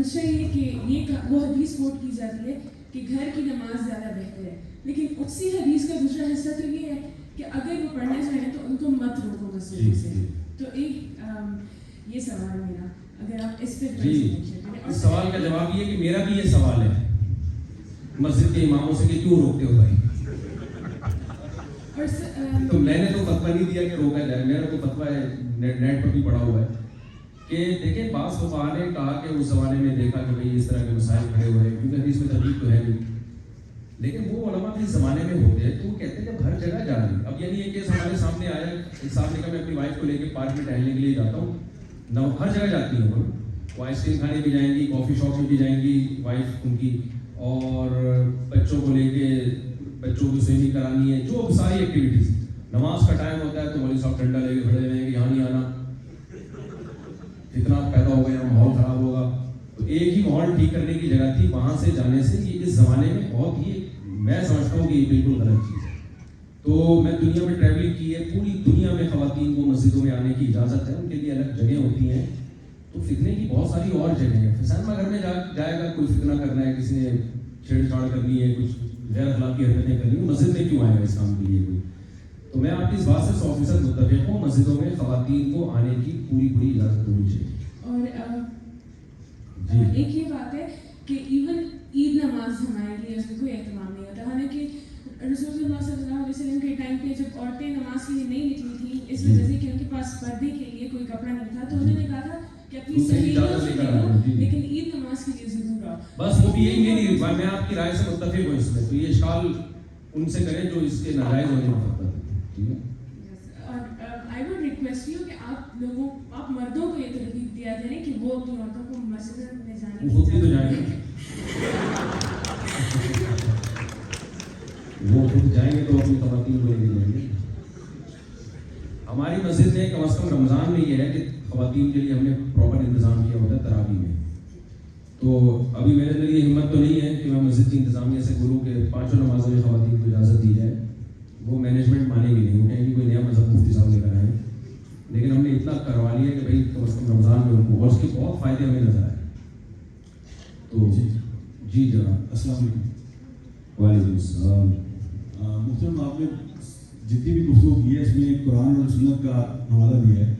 یہ کہ یہ وہ حدیث کوٹ کی جاتی ہے کہ گھر کی نماز زیادہ بہتر ہے، لیکن اسی حدیث کا دوسرا حصہ تو یہ ہے کہ اگر وہ پڑھنا چاہیں تو ان کو مت روکو مسجد سے. تو ایک یہ سوال ہے میرا، اگر آپ اس پہ اس سوال کا جواب یہ کہ میرا بھی یہ سوال ہے مسجد کے اماموں سے کہ کیوں روکتے ہو بھائی. تو میں نے تو فتویٰ نہیں دیا کہ روکا جائے، میرا تو فتویٰ ہے نیٹ پر بھی پڑا ہوا ہے کہ دیکھیں بعض فقہاء نے کہا کہ اس زمانے میں دیکھا کہ بھئی اس طرح کے مسائل کھڑے ہوئے ہیں، کیونکہ حدیث میں ترغیب تو ہے نہیں، لیکن وہ علماء بھی اس زمانے میں ہوتے ہیں تو وہ کہتے ہیں کہ ہر جگہ جا رہی. اب یعنی یہ کیس ہمارے سامنے آیا، ایک صاحب نے کہا میں اپنی وائف کو لے کے پارک میں ٹہلنے کے لیے جاتا ہوں، نہ ہر جگہ جاتی ہیں وہ آئس کریم کھانے بھی جائیں گی، کافی شاپ میں بھی جائیں گی وائف ان کی، اور بچوں کو لے کے بچوں کی سوئمنگ کرانی ہے، جو ساری ایکٹیویٹیز. نماز کا ٹائم ہوتا ہے تو مولوی صاحب ڈنڈا لے کے کھڑے ہوئے ہیں کہ یہاں نہیں آنا، اتنا پیدا ہو گیا ماحول خراب ہوگا. تو ایک ہی ماحول ٹھیک کرنے کی جگہ تھی، وہاں سے جانے سے یہ اس زمانے میں بہت ہی، میں سمجھتا ہوں کہ یہ بالکل غلط چیز ہے. تو میں دنیا میں ٹریولنگ کی ہے، پوری دنیا میں خواتین کو مسجدوں میں آنے کی اجازت ہے، ان کے لیے الگ جگہیں ہوتی ہیں. تو فتنے کی بہت ساری اور جگہیں ہیں. سینما گھر میں جائے گا کوئی فتنہ کرنا ہے، کسی نے چھیڑ چھاڑ کرنی ہے، کچھ غیر اخلاقی حرکتیں کرنی ہے، مسجد میں کیوں آئے گا اس کام کے لیے کوئی؟ تو میں آپ کی اس بات سے 100% متفق ہوں، مسجدوں میں خواتین کو آنے کی پوری اجازت ہونی چاہیے. اور ایک یہ بات ہے کہ ایون عید نماز ہمارے لیے اس میں کوئی اہتمام نہیں ہوتا، حالانکہ رسول اللہ صلی اللہ علیہ وسلم کے ٹائم پہ جب عورتیں نماز کے لیے نہیں نکلی تھیں اس وجہ سے کہ ان کے پاس پردے کے لیے کوئی کپڑا نہیں تھا، تو انہوں نے کہا تھا کہ اپنی سہیلیوں سے لے لو لیکن عید نماز کے لیے ضرور آؤ. بس وہ بھی یہی میری، میں آپ کی رائے سے متفق ہوں اس میں. تو یہ اشکال ان سے کریں جو اس کے ناجائز ہونے میں فکر. ٹھیک ہے. اور آئی ووڈ ریکویسٹ یو کہ آپ مردوں کو یہ ترغیب دیا کریں کہ وہ اپنی عورتوں کو مسجد میں جانے کی خود بھی تو جائیں گے، وہ خود جائیں گے تو اپنی خواتین کو لے کے جائیں گے. ہماری مسجد میں کم از کم رمضان میں یہ ہے کہ خواتین کے لیے ہم نے پراپر انتظام کیا ہوتا ہے تراویح میں. تو ابھی میرے اندر یہ ہمت تو نہیں ہے کہ میں مسجد کی انتظامیہ سے بولوں کہ 5 نمازوں میں خواتین کو اجازت دی جائے. وہ مینجمنٹ مانے گی نہیں، وہ کہیں گے کوئی نیا مذہب مفتی صاحب لے کر آئے. لیکن ہم نے اتنا کروا لیا کہ بھائی کم از کم رمضان میں ان کو، اور اس کے بہت فائدے ہمیں نظر آئے. تو جی جناب. السلام علیکم. وعلیکم السلام. محترم آپ نے جتنی بھی گفتگو کی ہے اس میں قرآن اور سنت کا حوالہ دیا ہے،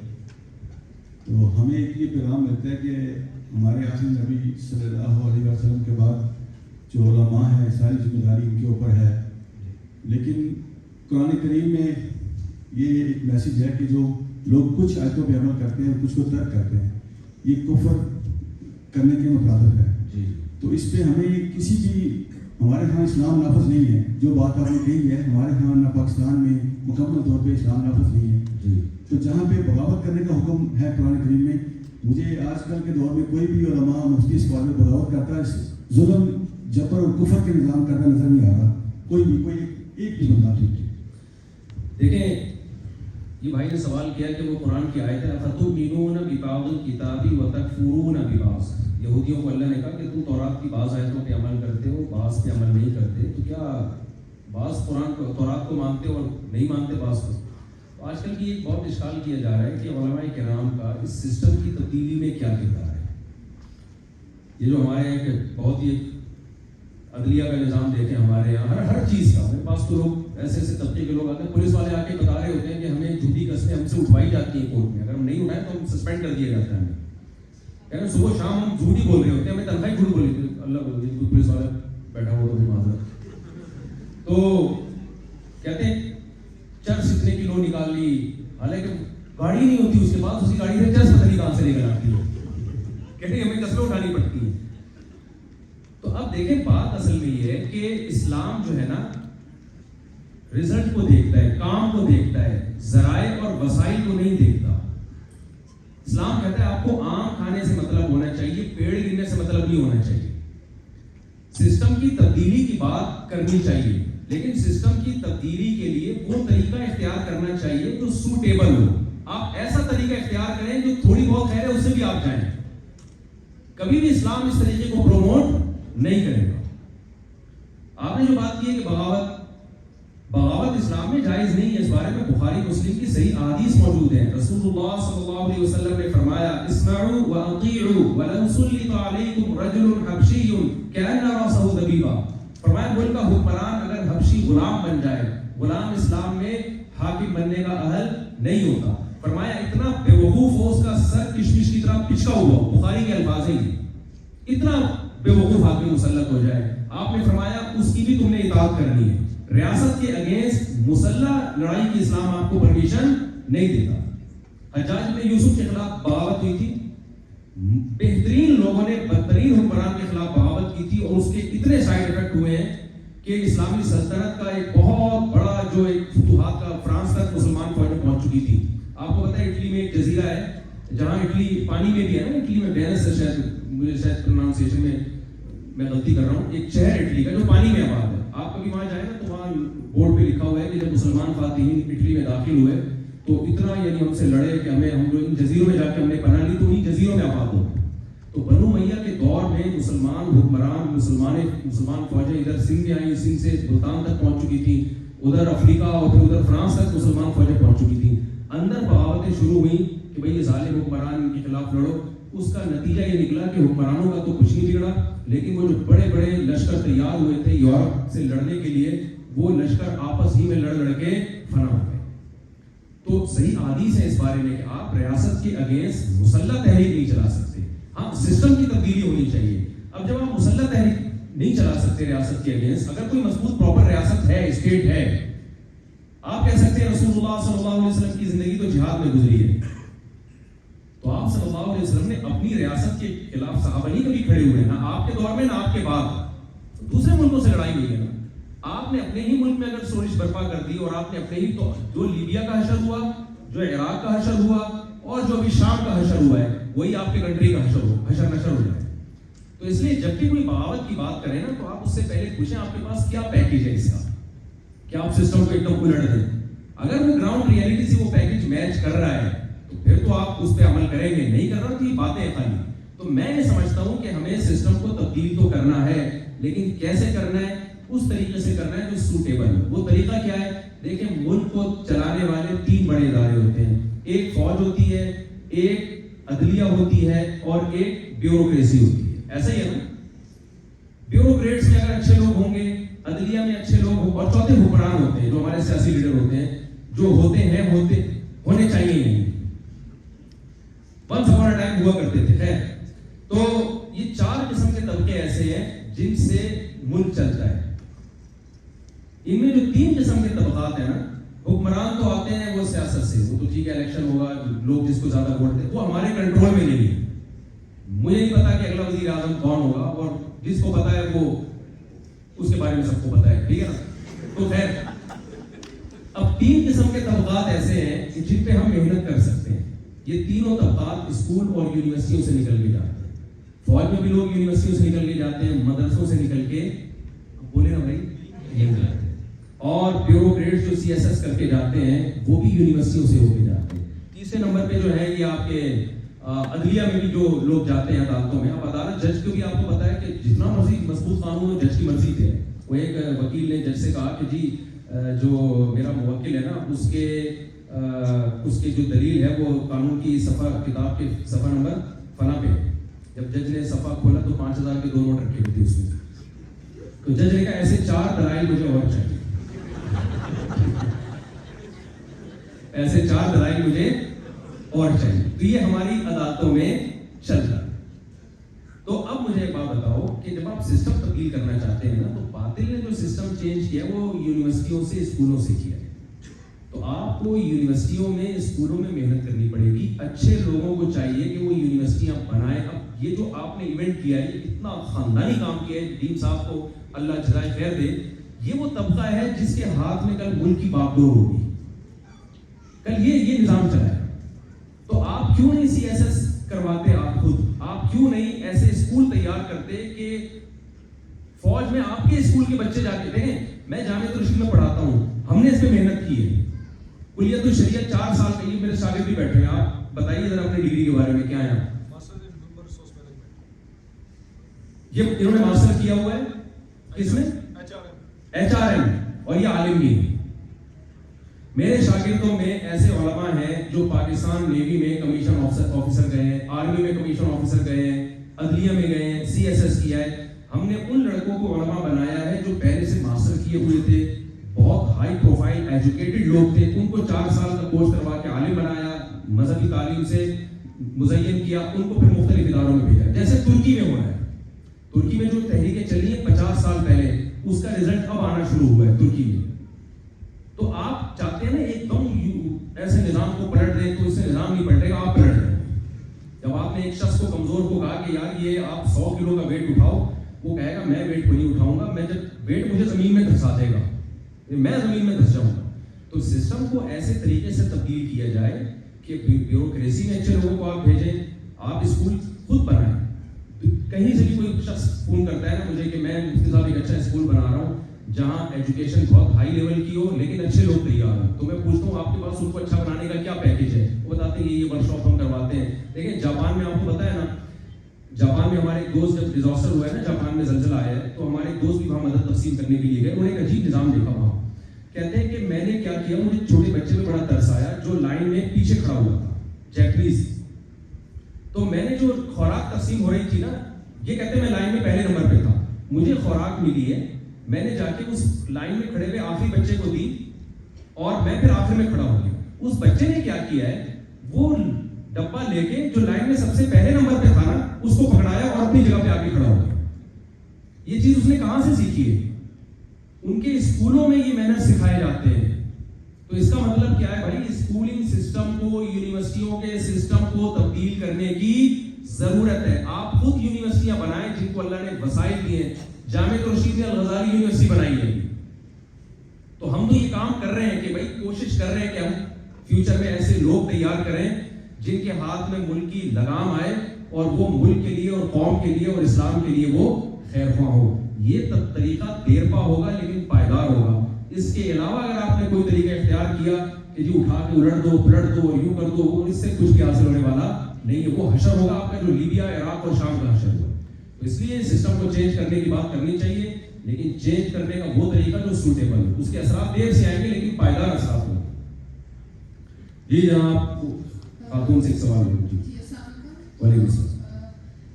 تو ہمیں ایک یہ پیغام ملتا ہے کہ ہمارے آخری نبی صلی اللہ علیہ وسلم کے بعد جو علماء ہیں ساری ذمہ داری ان کے اوپر ہے، لیکن قرآن کریم میں یہ ایک میسیج ہے کہ جو لوگ کچھ آیتوں پہ عمل کرتے ہیں کچھ کو ترک کرتے ہیں، یہ کفر کرنے کے مترادف ہے. تو اس پہ ہمیں کسی بھی، ہمارے ہاں اسلام نافذ نہیں ہے، جو بات آپ نے کہی ہے ہمارے ہاں نہ پاکستان میں مکمل طور پہ اسلام نافذ نہیں ہے. تو جہاں پہ بغاوت کرنے کا حکم ہے قرآن کریم میں، مجھے آج کل کے دور میں کوئی بھی علماء مفتی اسکالر بغاوت کرتا ہے، ظلم جبر اور کفر کے نظام کرتا نظر نہیں آ رہا کوئی بھی، کوئی ایک بھی بندہ. دیکھیں یہ بھائی نے سوال کیا کہ وہ قرآن کی آیت ہے افتؤمنون ببعض الکتاب وتکفرون ببعض. یہودیوں کو اللہ نے کہا کہ تم تورات کی بعض آیتوں پہ عمل کرتے ہو، بعض پہ عمل نہیں کرتے، تو کیا بعض قرآن کو تورات کو مانتے ہو اور نہیں مانتے بعض کو؟ آج کل کی ایک بہت اشکال کیا جا رہا ہے کہ علماء کرام کا اس سسٹم کی تبدیلی میں کیا کردار ہے. یہ جو ہمارے ایک بہت ہی عدلیہ کا نظام دیکھیں ہمارے یہاں ہر چیز کا، میرے پاس تو لوگ ایسے طبقے کے لوگ آتے ہیں، پولیس والے آ کے بتا رہے ہوتے ہیں کہ ہمیں جھوٹی قسمیں ہم سے اٹھوائی جاتی ہیں کورٹ میں، اگر ہم نہیں اٹھائیں تو ہم سسپینڈ کر دیا جاتا ہے. ہمیں صبح شام ہم جھوٹ ہی بول رہے ہوتے ہیں، ہمیں تنخواہ جھوٹ بولی تھی. اللہ بول رہی پولیس والا بیٹھا ہوا تو معذرت. تو کہتے ہیں چرس اتنے کلو نکال لی، حالانکہ گاڑی نہیں ہوتی اس کے پاس، اسی گاڑی سے چرس پتہ نہیں کہاں سے نکل آتی ہے. کہتے ہیں ہمیں قسمیں اٹھانی پڑتی ہیں. تو اب دیکھیں بات اصل میں یہ ہے کہ اسلام جو ہے نا رزلٹ کو دیکھتا ہے، کام کو دیکھتا ہے، ذرائع اور وسائل کو نہیں دیکھتا. اسلام کہتا ہے آپ کو آم کھانے سے مطلب ہونا چاہیے، پیڑ گرنے سے مطلب نہیں ہونا چاہیے. سسٹم کی تبدیلی کی بات کرنی چاہیے، لیکن سسٹم کی تبدیلی کے لیے وہ طریقہ اختیار کرنا چاہیے جو سوٹیبل ہو. آپ ایسا طریقہ اختیار کریں جو تھوڑی بہت خیر ہے اس سے بھی آپ جائیں. کبھی بھی اسلام اس طریقے کو پروموٹ نہیں کرے گا. آپ نے جو بات کی ہے کہ بغاوت بغاوت اسلام میں جائز نہیں ہے. اس بارے میں بخاری مسلم کی صحیح احادیث موجود ہیں. رسول اللہ صلی اللہ علیہ وسلم نے فرمایا اسمعوا واطیعوا ولن سلط علیکم رجل حبشی کأن رأسه ذبیبہ. فرمایا ملک کا حکمران اگر حبشی غلام بن جائے, غلام اسلام میں حاکم بننے کا اہل نہیں ہوتا. فرمایا اتنا بے وقوف ہو اس کا سر کشمش کی طرح پچکا ہوا. بخاری کے الفاظ ہیں, اتنا بے وقوف حاکم مسلط ہو جائے. آپ نے فرمایا اس کی بھی تم نے اطاعت کرنی ہے. ریاست کے اگینسٹ مسلح لڑائی کی اسلام آپ کو پرمیشن نہیں دیتا. حجاج بن یوسف کے خلاف بغاوت ہوئی تھی. بہترین لوگوں نے بدترین حکمران کے خلاف بغاوت کی تھی اور اس کے اتنے سائیڈ افیکٹ ہوئے ہیں کہ اسلامی سلطنت کا ایک بہت بڑا جو ایک فتوحات کا فرانس تک مسلمان فوجیں پہنچ چکی تھی. آپ کو پتہ ہے اٹلی میں ایک جزیرہ ہے جہاں اٹلی پانی میں بھی ہے نا, اٹلی میں وینس ہے شاید, مجھے شاید پروننسیشن میں غلطی کر رہا ہوں, ایک شہر اٹلی کا جو پانی میں آباد ہے. آپ کبھی وہاں جائیں نا تو وہاں بورڈ پہ لکھا ہوا ہے کہ جب مسلمان فاتحین اٹلی میں داخل ہوئے تو اتنا یعنی ہم سے لڑے کہ ہم جو ان جزیروں میں جا کے ہم نے پناہ لی تو انہیں جزیروں میں آباد ہو. تو بنو امیہ کے دور میں مسلمان حکمران مسلمان فوجیں ادھر سندھ میں آئیں, سندھ سے ملتان تک پہنچ چکی تھی, ادھر افریقہ اور پھر ادھر فرانس تک مسلمان فوجیں پہنچ چکی تھیں. اندر بغاوتیں شروع ہوئیں کہ بھئی یہ ظالم حکمران ان کے خلاف لڑو. اس کا نتیجہ یہ نکلا کہ حکمرانوں کا تو کچھ نہیں بگڑا, لیکن وہ جو بڑے بڑے لشکر تیار ہوئے تھے یورپ سے لڑنے کے لیے, وہ لشکر آپس ہی میں لڑ کے فنا ہو گئے. تو صحیح حدیث ہے اس بارے میں کہ آپ ریاست کے اگینسٹ مسلح تحریک نہیں چلا سکتے. ہاں سسٹم کی تبدیلی ہونی چاہیے. اب جب آپ مسلح تحریک نہیں چلا سکتے ریاست کے اگینسٹ, اگر کوئی مضبوط پراپر ریاست ہے, اسٹیٹ ہے, آپ کہہ سکتے ہیں رسول اللہ صلی اللہ علیہ وسلم کی زندگی تو جہاد میں گزری ہے, تو آپ صلی اللہ علیہ وسلم نے اپنی ریاست کے خلاف صحابہ نہیں کبھی کھڑے ہوئے, نہ آپ کے دور میں نہ آپ کے بعد. دوسرے ملکوں سے لڑائی ہوئی ہے نا, آپ نے اپنے ہی ملک میں اگر سوزش برپا کر دی اور آپ نے اپنے ہی, تو جو لیبیا کا حشر ہوا, جو عراق کا حشر ہوا اور جو ابھی شام کا حشر ہوا ہے, وہی آپ کے کنٹری کا حشر نشر ہو جائے. تو اس لیے جب بھی کوئی بغاوت کی بات کریں نا تو آپ اس سے پہلے پوچھیں آپ کے پاس کیا پیکیج ہے اس کا, کیا آپ سسٹم کو ایک دم الٹ دیں. اگر وہ گراؤنڈ ریئلٹی سے وہ پیکیج میچ کر رہا ہے تو پھر تو آپ اس پہ عمل کریں گے. نہیں کر رہا تو یہ باتیں ہیں خالی. تو میں یہ سمجھتا ہوں کہ ہمیں سسٹم کو تبدیل تو کرنا ہے, لیکن کیسے کرنا ہے, اس طریقے سے کرنا ہے جو سوٹیبل ہے. وہ طریقہ کیا ہے؟ دیکھیں ملک کو چلانے والے 3 بڑے ادارے ہوتے ہیں. ایک فوج ہوتی ہے, ایک عدلیہ ہوتی ہے اور ایک بیوروکریسی ہوتی ہے. ایسا ہی ہے نا, بیوروکریٹس میں اگر اچھے لوگ ہوں گے, عدلیہ میں اچھے لوگ ہوں, اور چوتھے حکمران ہوتے ہیں جو ہمارے سیاسی لیڈر ہوتے ہیں, جو ہونے چاہیے نہیں, ونس اپون اے ٹائم ہوا کرتے تھے. خیر, تو یہ 4 قسم کے طبقے ایسے ہیں جن سے ملک چلتا ہے. ان میں جو 3 قسم کے طبقات ہیں نا, حکمران تو آتے ہیں وہ سیاست سے, وہ تو ٹھیک ہے الیکشن ہوگا, لوگ جس کو زیادہ ووٹ دیں, وہ ہمارے کنٹرول میں نہیں ہے. مجھے نہیں پتا کہ اگلا وزیر اعظم کون ہوگا, اور جس کو پتا ہے وہ اس کے بارے میں سب کو پتا ہے, ٹھیک ہے نا. تو خیر, اب 3 قسم کے طبقات ایسے ہیں جن پہ ہم محنت کر سکتے ہیں. یہ تینوں طبقات اسکول اور یونیورسٹیوں سے نکل کے جاتے ہیں. فوج میں بھی لوگ یونیورسٹیوں سے نکل کے جاتے ہیں, مدرسوں سے نکل کے, بولے نا بھائی, یہی جاتے ہیں. اور بیوروکریٹس جو CSS کر کے جاتے ہیں وہ بھی یونیورسٹیوں سے ہو کے جاتے ہیں. تیسرے نمبر پہ جو ہے یہ آپ کے عدلیہ میں بھی جو لوگ جاتے ہیں عدالتوں میں. اب عدالت جج کو بھی آپ کو پتا ہے کہ جتنا مضبوط قانون ہو جج کی مرضی ہے. وہ ایک وکیل نے جج سے کہا کہ جی جو میرا موکل ہے نا اس کے جو دلیل ہے وہ قانون کی صفحہ, کتاب کے صفحہ نمبر فلاں پہ. جب جج نے صفحہ کھولا تو 5000 کے 2 نوٹ رکھے ہوئے تھے اس میں. تو جج نے کہا ایسے 4 دلائل مجھے اور چاہیے, ایسے 4 دلائل مجھے اور چاہیے. تو یہ ہماری عدالتوں میں چل رہا ہے. تو اب مجھے ایک بات بتاؤ کہ جب آپ سسٹم تبدیل کرنا چاہتے ہیں نا, تو باطل نے جو سسٹم چینج کیا وہ یونیورسٹیوں سے, اسکولوں سے کیا ہے. تو آپ کو یونیورسٹیوں میں, اسکولوں میں محنت کرنی پڑے گی. اچھے لوگوں کو چاہیے کہ وہ یونیورسٹیاں بنائیں. اب یہ جو آپ نے ایونٹ کیا ہے, یہ اتنا خاندانی کام کیا ہے, ڈین صاحب کو اللہ جزائے خیر دے. یہ وہ طبقہ ہے جس کے ہاتھ میں کل ملک کی باغ ڈور ہوگی, کل یہ نظام چلا ہے. تو آپ کیوں نہیں CSS کرواتے آپ خود؟ آپ کیوں نہیں ایسے اسکول تیار کرتے کہ فوج میں آپ کے اسکول کے بچے جا کے دیکھیں. میں جامعۃ الرشید میں پڑھاتا ہوں, ہم نے اس پہ محنت کی ہے. کلیت الشریعت 4 سال کے لیے میرے شاگرد بھی بیٹھے ہیں. آپ بتائیے ذرا اپنی ڈگری کے بارے میں کیا ہے. یہ انہوں نے ماسٹر کیا ہوا ہے کس میں؟ HRM, اور یہ عالم بھی ہے. میرے شاگردوں میں ایسے علماء ہیں جو پاکستان نیوی میں کمیشن آفیسر گئے ہیں, آرمی میں کمیشن آفیسر گئے ہیں, عدلیہ میں گئے ہیں, CSS کیا ہے. ہم نے ان لڑکوں کو علماء بنایا ہے جو پہلے سے ماسٹر کیے ہوئے تھے, بہت ہائی پروفائل ایجوکیٹڈ لوگ تھے, ان کو 4 سال کا کورس کروا کے عالم بنایا, مذہبی تعلیم سے مزین کیا, ان کو پھر مختلف اداروں میں بھیجا. جیسے ترکی میں ہوا ہے, ترکی میں جو تحریکیں چلی ہیں 50 سال پہلے, اس کا رزلٹ اب آنا شروع ہوا ہے ترکی میں. تو آپ چاہتے ہیں نا ایک دم ایسے نظام کو پلٹ دیں, تو اس سے نظام نہیں پلٹے گا, آپ پلٹ دیں. جب آپ نے ایک شخص کو کمزور کو کہا کہ یار یہ آپ 100 کلو کا ویٹ اٹھاؤ, وہ کہے گا میں ویٹ کو نہیں اٹھاؤں گا, میں جب ویٹ مجھے زمین میں دھسا دے گا, میں زمین میں دھس جاؤں گا. تو سسٹم کو ایسے طریقے سے تبدیل کیا جائے کہ بیوروکریسی میں اچھے لوگوں کو آپ بھیجیں, آپ اسکول خود بنائیں. کہیں سے بھی کوئی شخص فون کرتا ہے نا مجھے کہ میں مفتی صاحب ایک اچھا اسکول بنا رہا ہوں جہاں ایجوکیشن بہت ہائی لیول کی ہو لیکن اچھے لوگ تیار ہوں, تو میں پوچھتا ہوں آپ کے پاس ان کو اچھا بنانے کا کیا پیکیج ہے. وہ بتاتے ہیں کہ یہ ورک شاپ ہم کرواتے ہیں. لیکن جاپان میں آپ کو پتا ہے نا, جاپان میں ہمارے ایک دوست جب ڈیزاسٹر ہوا ہے نا, جاپان میں زلزلہ آیا ہے, تو ہمارے ایک دوست بھی وہاں مدد تقسیم کرنے کے لیے گئے. انہوں نے ایک عجیب نظام دیکھا وہاں. کہتے ہیں کہ میں نے کیا کیا, مجھے چھوٹے بچے میں بڑا ترس آیا جو لائن میں پیچھے کھڑا ہوا تھا, جیپنیز. تو میں نے جو خوراک تقسیم ہو رہی تھی نا, یہ کہتے ہیں میں لائن میں پہلے نمبر پہ تھا, مجھے خوراک ملی ہے, میں نے جا کے اس لائن میں کھڑے ہوئے آخری بچے کو دی اور میں پھر آخر میں کھڑا ہو گیا. اس بچے نے کیا کیا ہے, وہ ڈبہ لے کے جو لائن میں سب سے پہلے نمبر پہ تھا نا, اس کو پکڑایا اور اپنی جگہ پہ آ کے کھڑا ہو گیا. یہ چیز اس نے کہاں سے سیکھی ہے؟ ان کے اسکولوں میں یہ مینر سکھائے جاتے ہیں. تو اس کا مطلب کیا ہے بھائی, اسکولنگ سسٹم کو, یونیورسٹیوں کے سسٹم کو تبدیل کرنے کی ضرورت ہے. آپ خود یونیورسٹیاں بنائیں جن کو اللہ نے وسائل دیے ہیں. جامعۃ رشید الغزالی یونیورسٹی بنائی ہے, تو ہم تو یہ کام کر رہے ہیں کہ بھائی کوشش کر رہے ہیں کہ ہم فیوچر میں ایسے لوگ تیار کریں جن کے ہاتھ میں ملک کی لگام آئے اور وہ ملک کے لیے اور قوم کے لیے اور اسلام کے لیے وہ خیر خواہ ہو. یہ طریقہ دیرپا ہوگا لیکن پائیدار ہوگا. اس کے علاوہ اگر آپ نے کوئی طریقہ اختیار کیا کہ جی اٹھا کے الٹ دو, پلٹ دو, یوں کر دو, وہ اس سے کچھ بھی حاصل ہونے والا نہیں ہے. وہ حشر ہوگا آپ کا جو لیبیا, عراق اور شام کا حشر ہوا. تو اس لیے سسٹم کو چینج کرنے کی بات کرنی چاہیے, لیکن چینج کرنے کا وہ طریقہ جو سوٹیبل ہے. اس کے اثرات دیر سے آئیں گے لیکن پائیدار اثرات ہوں. جی جناب خاتون سے ایک سوال ہے. جی وعلیکم السلام.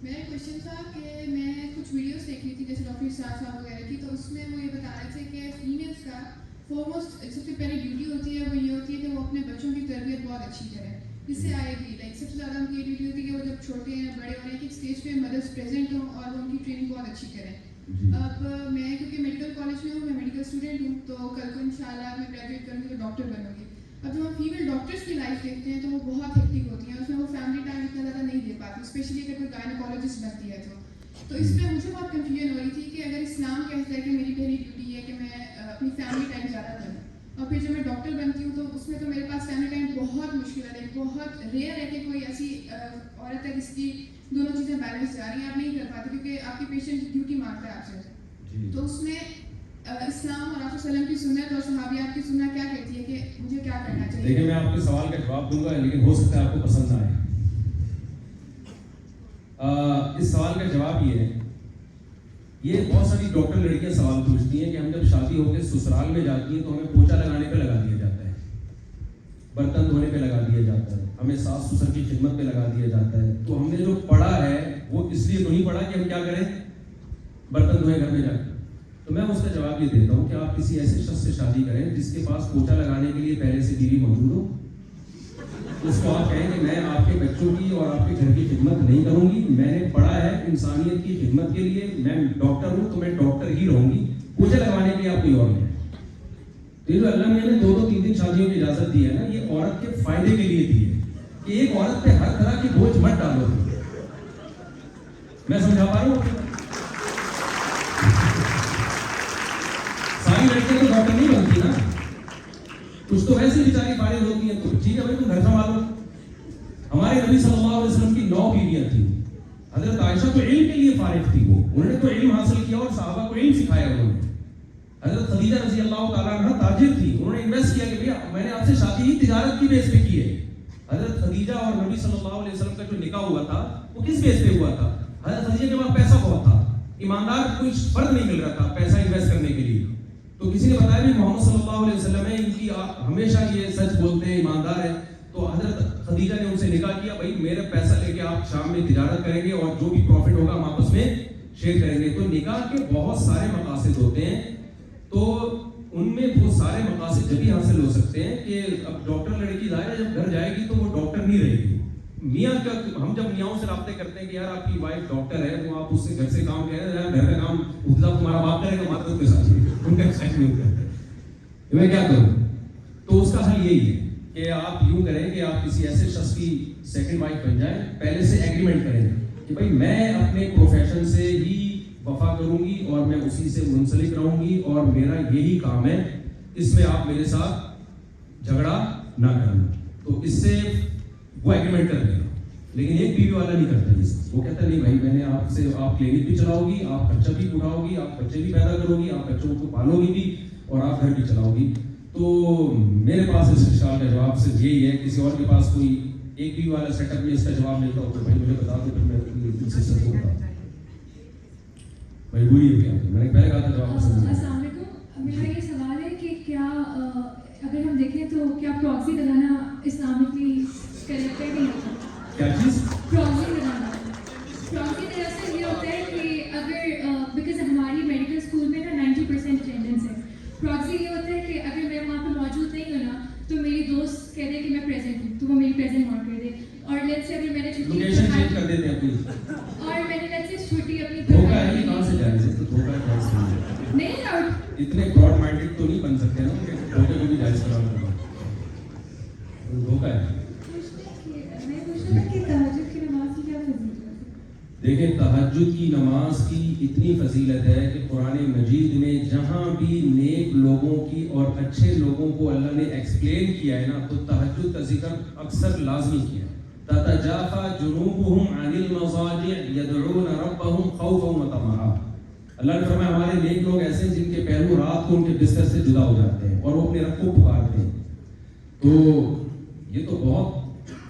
میرا کوشچن تھا کہ میں کچھ ویڈیوز دیکھ رہی تھی جیسے ڈاکٹر اسرار صاحب وغیرہ کی, تو اس میں وہ یہ بتا رہے تھے کہ فیمیلس کا فورموسٹ سب سے پہلے ڈیوٹی ہوتی ہے وہ یہ ہوتی ہے کہ وہ اپنے بچوں کی تربیت بہت اچھی کریں. جس سے آئے گی لائک سب سے زیادہ ان کی یہ ڈیوٹی ہوتی ہے کہ وہ جب چھوٹے ہیں بڑے ہو رہے ہیں کہ اسٹیج پہ مدرس پریزنٹ ہوں اور وہ ان کی ٹریننگ بہت اچھی کریں. اب میں کیونکہ میڈیکل کالج میں ہوں, میں میڈیکل اسٹوڈنٹ ہوں, تو کل کو انشاءاللہ میں گریجویٹ کروں گی تو ڈاکٹر بنوں گی. اب جب ہم فیمیل ڈاکٹرس کی لائف دیکھتے ہیں تو وہ بہت ہیکٹک ہوتی ہیں, اس میں وہ فیملی ٹائم اتنا زیادہ نہیں دے پاتی, اسپیشلی اگر کوئی گائنیکالوجسٹ بنتی ہے تو اس میں مجھے بہت کنفیوژن ہو رہی تھی کہ اگر اسلام کہتا ہے کہ میری پہلی ڈیوٹی ہے کہ میں اپنی فیملی ٹائم زیادہ کروں, اور پھر جب میں ڈاکٹر بنتی ہوں تو اس میں تو میرے پاس فیملی ٹائم بہت مشکل ہے, بہت ریئر ہے کہ کوئی ایسی عورت ہے جس کی دونوں چیزیں بیلنس جا رہی ہیں. آپ نہیں کر پاتے کیونکہ آپ کی پیشنٹ ڈیوٹی مانگتا ہے آپ سے. تو اس میں اسلام اور آپ وسلم کی سنت اور صحابیات کی سنت کیا کہتی ہے کہ مجھے کیا کرنا چاہیے؟ دیکھیں میں آپ کے سوال کا جواب دوں گا لیکن ہو سکتا ہے آپ کو پسند نہ آئے. اس سوال کا جواب یہ ہے, یہ بہت ساری ڈاکٹر لڑکیاں سوال پوچھتی ہیں کہ ہم جب شادی ہو کے سسرال میں جاتی ہیں تو ہمیں پوچھا لگانے پہ لگا دیا جاتا ہے, برتن دھونے پہ لگا دیا جاتا ہے, ہمیں ساس سسر کی خدمت پہ لگا دیا جاتا ہے. تو ہم نے جو پڑھا ہے وہ اس لیے تو نہیں پڑھا کہ ہم کیا کریں, برتن دھوئیں گھر میں جا کے. تو میں اس کا جواب یہ دیتا ہوں کہ آپ کسی ایسے شخص سے شادی کریں جس کے پاس پوچھا لگانے کے لیے پہلے سے بیوی موجود ہو. اس کو آپ کہیں کہ میں آپ کے بچوں کی اور آپ کے گھر کی خدمت نہیں کروں گی, میں نے پڑھا ہے انسانیت کی خدمت کے لیے, میں ڈاکٹر ہوں تو میں ڈاکٹر ہی رہوں گی, پوچھا لگانے کے لیے آپ کوئی اور نہیں. تو یہ جو اللہ میاں نے 2-3 شادیوں کی اجازت دی ہے نا, یہ عورت کے فائدے کے لیے دی ہے کہ ایک عورت پہ ہر طرح کی بوجھ مت ڈالو. میں سمجھا پا رہا ہوں. ساری لڑکیاں تو ڈاکٹر نہیں بنتی نا, کچھ تو ویسے بیچاری فارغ ہوتی ہیں, تو ٹھیک ہے بھائی تم گھر سنبھالو. ہمارے نبی صلی اللہ علیہ وسلم کی 9 بیویاں تھیں. حضرت عائشہ تو علم کے لیے فارغ تھی, وہ انہوں نے تو علم حاصل کیا اور صحابہ کو علم سکھایا انہوں نے. حضرت خدیجہ رضی اللہ تعالیٰ عنہ تاجر تھی, انہوں نے انویسٹ کیا کہ بھیا میں نے آپ سے شادی ہی تجارت کی بیس پہ کی ہے. حضرت خدیجہ اور نبی صلی اللہ علیہ وسلم کا جو نکاح ہوا تھا وہ کس بیس پہ ہوا تھا؟ حضرت خدیجہ کے پاس پیسہ بہت تھا, ایماندار کوئی فرد نہیں مل رہا تھا پیسہ انویسٹ کرنے کے لیے. تو کسی نے بتایا بھی محمد صلی اللہ علیہ وسلم ہے ان کی ہمیشہ یہ سچ بولتے ہیں, ایماندار ہیں. تو حضرت خدیجہ نے ان سے نکاح کیا, بھائی میرا پیسہ لے کے آپ شام میں تجارت کریں گے اور جو بھی پروفٹ ہوگا ہم آپس میں شیئر کریں گے. تو نکاح کے بہت سارے مقاصد ہوتے ہیں, تو ان میں وہ سارے مقاصد جبھی حاصل ہو سکتے ہیں کہ اب ڈاکٹر لڑکی ظاہر جب گھر جائے گی تو وہ ڈاکٹر نہیں رہے گی. میاں کا ہم جب میاں سے رابطے کرتے ہیں کہ یار آپ کی وائف ڈاکٹر ہے, وہ آپ اس سے گھر سے کام کہہ رہے ہیں, گھر کا کام اتنا تمہارا باپ کرے گا, ہمارا کے ساتھ ان کا ایکسپیکٹ نہیں ہوتا ہے, میں کیا کروں. تو اس کا حل یہی ہے کہ آپ یوں کریں کہ آپ کسی ایسے شخص کی سیکنڈ وائف بن جائیں, پہلے سے ایگریمنٹ کریں کہ بھائی میں اپنے پروفیشن سے ہی وفا کروں گی اور میں اسی سے منسلک رہوں گی اور میرا یہی کام ہے, اس میں آپ میرے ساتھ جھگڑا نہ کرنا. تو اس سے وہ ایگریمنٹ کر لے گا. لیکن ایک بیوی والا نہیں کرتا جس وہ کہتا ہے نہیں بھائی میں نے آپ سے, آپ کلینک بھی چلاؤ گی, آپ خرچہ بھی اٹھاؤ گی, آپ بچے بھی پیدا کرو گی, آپ بچوں کو پالو گی بھی اور آپ گھر بھی چلاؤ گی. تو میرے پاس اس سوال کا جواب صرف یہی ہے. کسی اور کے پاس کوئی ایک بیوی والا سیٹ اپ میں اس کا جواب ملتا ہو تو بھائی مجھے بتا دو, پھر میں سسٹم کو بتا دوں. مجبوری ہے کیا, میں نے پہلے کہا تھا جواب پسند. السلام علیکم, میرا یہ سوال ہے کہ کیا اگر ہم دیکھیں تو کیا پراکسی لگانا اسلامکلی کریکٹ ہے کہ نہیں؟ کیا چیز پراکسی لگانا, پراکسی دراصل یہ ہوتا ہے کہ اگر بیکاز ہماری میڈیکل اسکول میں نا 90% اٹینڈنس ہے. پراکسی یہ ہوتا ہے کہ اگر میں وہاں پہ موجود نہیں ہوں نا تو میری دوست کہہ دے کہ میں پریزنٹ ہوں تو وہ میری پریزنٹ نوٹ کر دے, اور لیٹس سے اگر میں نے لوکیشن چینج کر دیتے ہیں اپنی, اور میں نے لیٹس سے چھٹی اپنی دھوکہ ہے کہاں سے جائے سے, تو دھوکہ ہے نہیں اور اتنے براڈ مائنڈیڈ تو نہیں بن سکتے نا کہ دھوکے کو بھی جائز قرار دیں. دھوکہ ہے. دیکھیں تہجد کی نماز کی اتنی فضیلت ہے کہ قرآن مجید میں جہاں بھی نیک لوگوں کی اور اچھے لوگوں کو اللہ نے ایکسپلین کیا ہے نا, تو تہجد کا ذکر اکثر لازمی کیا ہے. تتجافى جنوبهم عن المضاجع يدعون ربهم خوفا وطمعا. اللہ نے فرمایا ہمارے نیک لوگ ایسے ہیں جن کے پہلو رات کو ان کے بستر سے جدا ہو جاتے ہیں اور وہ اپنے رب کو پکارتے ہیں. تو یہ تو بہت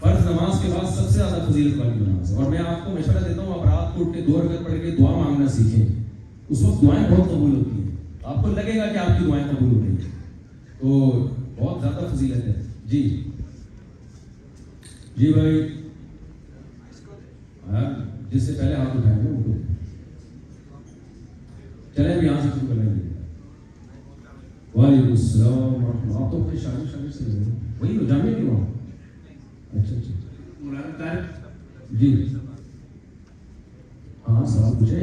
فرض نماز کے بعد سب سے زیادہ فضیلت والی نماز ہے. اور میں آپ کو مشورہ دیتا ہوں آپ رات کو اٹھ کے 2 رکعت پڑھ کے دعا مانگنا سیکھیں. اس وقت دعائیں بہت قبول ہوتی ہیں, آپ کو لگے گا کہ آپ کی دعائیں قبول ہو رہی ہیں. تو بہت زیادہ فضیلت ہے. جی جی بھائی, جس سے پہلے ہاتھ اٹھائیں گے ان کو چلیں بھی یہاں سے شروع کر لیں گے. وعلیکم السلام ورحمۃ اللہ. آپ تو اپنے شاگرد سے وہی ہو جامعہ کیوں ہو؟ اچھا اچھا جی ہاں سوال پوچھے.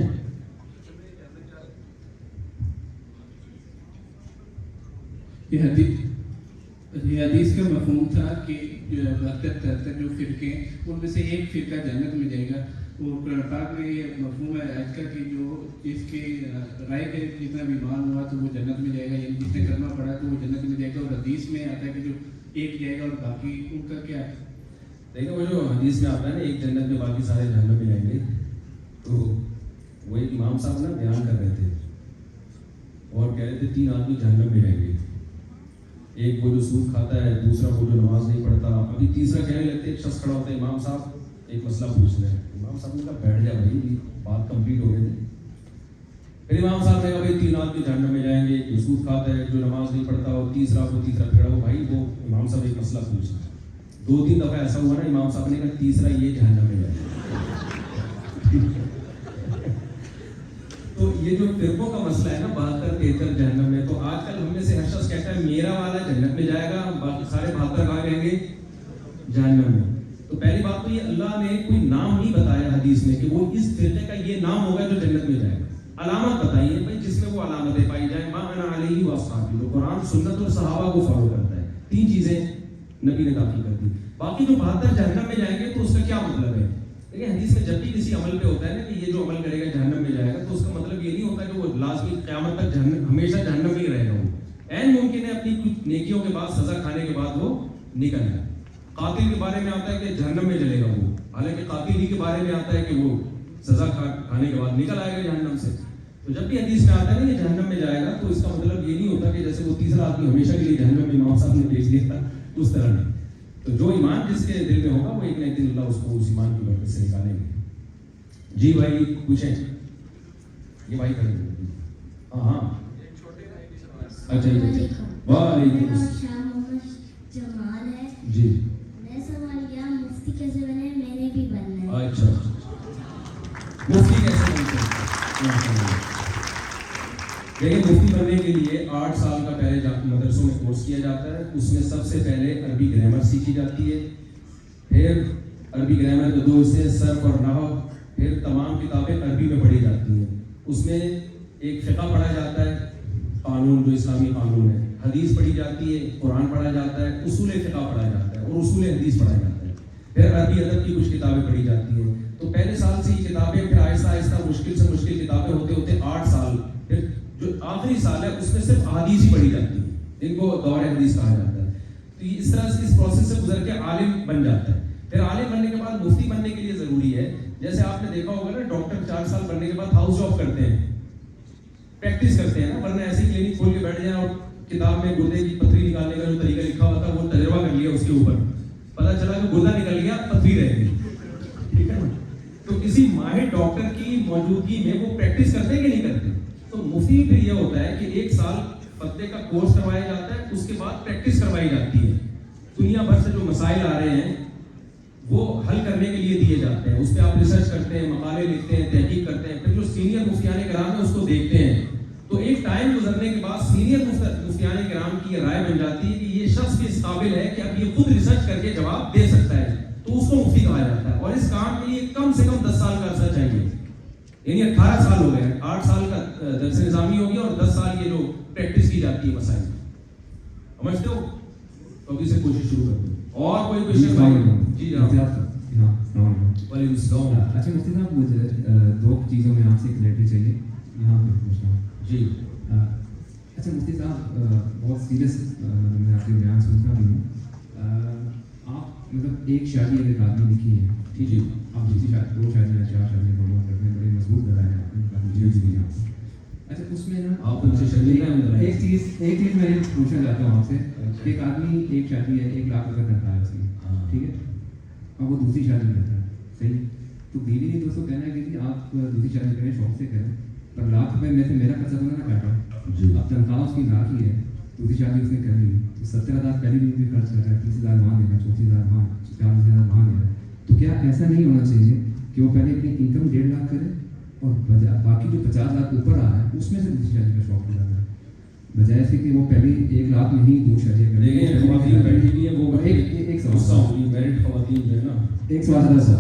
یہ حدیث کا مفہوم تھا کہ برکت تک جو فرقے ہیں ان میں سے ایک فرقہ جنت میں جائے گا. اور قرآن پاک میں یہ مفہوم ہے آج کا کہ جو اس کے رائے کے جتنا بھی ایمان ہوا تو وہ جنت میں جائے گا, یعنی جس نے کلمہ پڑھا تو وہ جنت میں جائے گا. اور حدیث میں آتا ہے کہ جو ایک جائے گا اور باقی ان کا کیا ہے؟ دیکھیں وہ جو حدیث میں آتا ہے نا ایک جنت میں باقی سارے جہنم میں جائیں گے, تو وہ ایک امام صاحب نا بیان کر رہے تھے اور کہہ رہے تھے 3 آدمی جہنم میں جائیں گے. ایک وہ جو سود کھاتا ہے, دوسرا وہ جو نماز نہیں پڑھتا, ابھی تیسرا کہنے لگتے ایک شخص کھڑا ہوتا ہے, امام صاحب ایک مسئلہ پوچھ رہے ہیں. امام صاحب نے کہا بیٹھ جا بھائی, بات کمپلیٹ ہو گئی تھی. پھر امام صاحب نے کہا بھائی 3 آدمی جہنم میں جائیں گے, ایک جو سود کھاتا ہے, جو نماز نہیں پڑھتا, اور تیسرا کھڑا ہو. بھائی وہ امام صاحب ایک مسئلہ پوچھ رہے ہیں. 2-3 دفعہ ایسا ہوا نا, امام صاحب نے کہا تیسرا یہ جہنم میں جائے گا. تو یہ جو فرقوں کا مسئلہ ہے نا 72-73 جہنم میں, تو آج کل ہم میں سے ہر شخص کہتا ہے میرا والا جنت میں جائے گا, باقی سارے 72 کہاں جائیں گے؟ جہنم میں. تو پہلی بات تو یہ اللہ نے کوئی نام نہیں بتایا حدیث میں کہ وہ اس فرقے کا یہ نام ہوگا جو جنت میں جائے گا. علامت بتائیے بھائی جس میں وہ علامتیں پائی جائیں. ما انا علیہ واصحابی, جو قرآن سنت اور صحابہ کو فالو کرتا ہے. 3 چیزیں نبی نے داخل کر دی. باقی جو 72 جہنم میں جائیں گے تو اس کا کیا مطلب ہے؟ دیکھیں حدیث میں جب بھی کسی عمل پہ ہوتا ہے نا کہ یہ جو عمل کرے گا جہنم میں جائے گا, تو اس کا مطلب یہ نہیں ہوتا کہ وہ لازمی قیامت تک ہمیشہ جہنم میں ہی رہے گا. وہ عین ممکن ہے اپنی کچھ نیکیوں کے بعد, سزا کھانے کے بعد وہ نکل جائے. قاتل کے بارے میں آتا ہے کہ جہنم میں جلے گا وہ, حالانکہ قاتل ہی کے بارے میں آتا ہے کہ وہ سزا کھانے کے بعد نکل آئے گا جہنم سے. تو جب بھی حدیث میں آتا ہے نا کہ جہنم میں جائے گا, تو اس کا مطلب یہ نہیں ہوتا کہ جیسے وہ تیسرا آدمی ہمیشہ کے لیے جہنم میں امام صاحب نے بھیج دیا تھا, اس طرح نہیں. تو جو ایمان جس کے دل میں ہوگا وہ ایک نہ ایک دن اللہ اس کو اس ایمان کی برکت سے نکالیں گے. جی بھائی پوچھیں. یہ بھائی کریں گے. ہاں اچھا جی وعلیکم السلام شاہ محمد جمال ہے جی میں سوال کیا مفتی کیسے بنے میں نے بھی بننا ہے اچھا مفتی کیسے بنتے ہیں؟ دیکھیں مفتی بننے کے لیے 8 سال کا پہلے مدرسوں میں کورس کیا جاتا ہے. اس میں سب سے پہلے عربی گرامر سیکھی جاتی ہے. پھر عربی گرامر کے 2 حصے صرف اور نحو. پھر تمام کتابیں عربی میں پڑھی جاتی ہیں. اس میں ایک فقہ پڑھا جاتا ہے, قانون جو اسلامی قانون ہے. حدیث پڑھی جاتی ہے, قرآن پڑھا جاتا ہے, اصول فقہ پڑھا جاتا ہے اور اصول حدیث پڑھا جاتا ہے. پھر عربی ادب کی کچھ کتابیں پڑھی جاتی ہیں. تو پہلے سال سے یہ کتابیں, پھر آہستہ آہستہ مشکل سے مشکل کتابیں ہوتے ہوتے 8 سال. پھر جو آخری سال ہے اس میں صرف احادیث ہی پڑھی جاتی ہے, جن کو دور حدیث کہا جاتا ہے. تو یہ اس طرح سے اس پروسیس سے گزر کے عالم بن جاتا ہے. پھر عالم بننے کے بعد مفتی بننے کے لیے ضروری ہے, جیسے آپ نے دیکھا ہوگا نا ڈاکٹر 4 سال پڑھنے کے بعد ہاؤس جاب کرتے ہیں, پریکٹس کرتے ہیں نا, ورنہ ایسے کلینک کھول کے بیٹھ جائیں اور کتاب میں گردے کی پتھری نکالنے کا جو طریقہ لکھا ہوا تھا وہ تجربہ کر لیا, اس کے اوپر پتہ چلا کہ گردہ نکل گیا, پتھری رہ گئی. ٹھیک ہے نا. تو کسی ماہر ڈاکٹر کی موجودگی میں وہ پریکٹس کرتے کہ نہیں کرتے. تو مفتی پھر یہ ہوتا ہے کہ 1 سال فتوے کا کورس کروایا جاتا ہے, اس کے بعد پریکٹس کروائی جاتی ہے. دنیا بھر سے جو مسائل آ رہے ہیں وہ حل کرنے کے لیے دیے جاتے ہیں. اس پہ آپ ریسرچ کرتے ہیں, مقالے لکھتے ہیں, تحقیق کرتے ہیں. پھر جو سینئر مفتیان کرام ہیں اس کو دیکھتے ہیں. تو ایک ٹائم گزرنے کے بعد سینئر مفتیان کرام کی رائے بن جاتی ہے کہ یہ شخص بھی اس قابل ہے کہ اب یہ خود ریسرچ کر کے جواب دے سکتا ہے, تو اس کو مفتی کہا جاتا ہے. اور اس کام کے لیے کم سے کم 10 سال کا عرصہ چاہیے. یعنی 18 سال ہو گئے, 8 سال کا درس نظامی ہو گیا اور 10 سال یہ جو پریکٹس کی جاتی ہے مسائل. سمجھتے ہو؟ تو ابھی سے کوشش شروع کرتے ہیں. اور کوئی کوشچن؟ جی جناب. وعلیکم السلام. اچھا مفتی صاحب, مجھے 2 چیزوں میں آپ سے کلیئرٹی چاہیے یہاں پہ پوچھنا ہوں. جی اچھا مفتی صاحب, بہت سیریس میں آپ کے بیان سنتا بھی ہوں. آپ مطلب ایک شادی اگر آدمی لکھی ہے, ٹھیک جی, آپ دوسری شادی 2 شادیاں 4 شادیاں پروموٹ کرتے ہیں, بڑے مضبوط کرایا آپ نے کافی چیز دی آپ کو. اچھا اس میں نا آپ ان سے شرمندہ ہیں. ایک چیز میں پوچھنا چاہتا ہوں آپ سے کہ ایک آدمی ایک شادی ہے, 1 لاکھ روپے تنخواہ ہے اس کی, ٹھیک ہے, اور وہ دوسری شادی کرتا ہے, صحیح. تو بیوی نے دوستوں کہنا ہے کہ آپ دوسری شادی کریں, شوق سے کریں, پر 1 لاکھ روپے میں سے میرا خرچہ تو نہ کاٹا. اب تنخواہ اس کی 1 لاکھ ہی ہے, دوسری شادی اس نے کر لی, تو 70,000 پہلی بیوی خرچ کر رہا ہے, 30,000 وہاں دے رہا ہے, 34,000 وہاں, 40,000 وہاں دے رہا ہے. تو کیا ایسا نہیں ہونا چاہیے کہ وہ پہلے اپنی انکم 1.5 لاکھ کرے اور باقی جو 50,000 اوپر آ رہا ہے اس میں سے دوسری شادی کا شوق پورا کرے, بجائے سے کہ وہ پہلی 1 لاکھ میں ہی 2 شادیاں کریں. دیکھیں خواتین بیٹھی ہوئی ہیں, وہ ایک غصہ ہوگی, میرڈ خواتین جو ہے نا. ایک سوال تھا.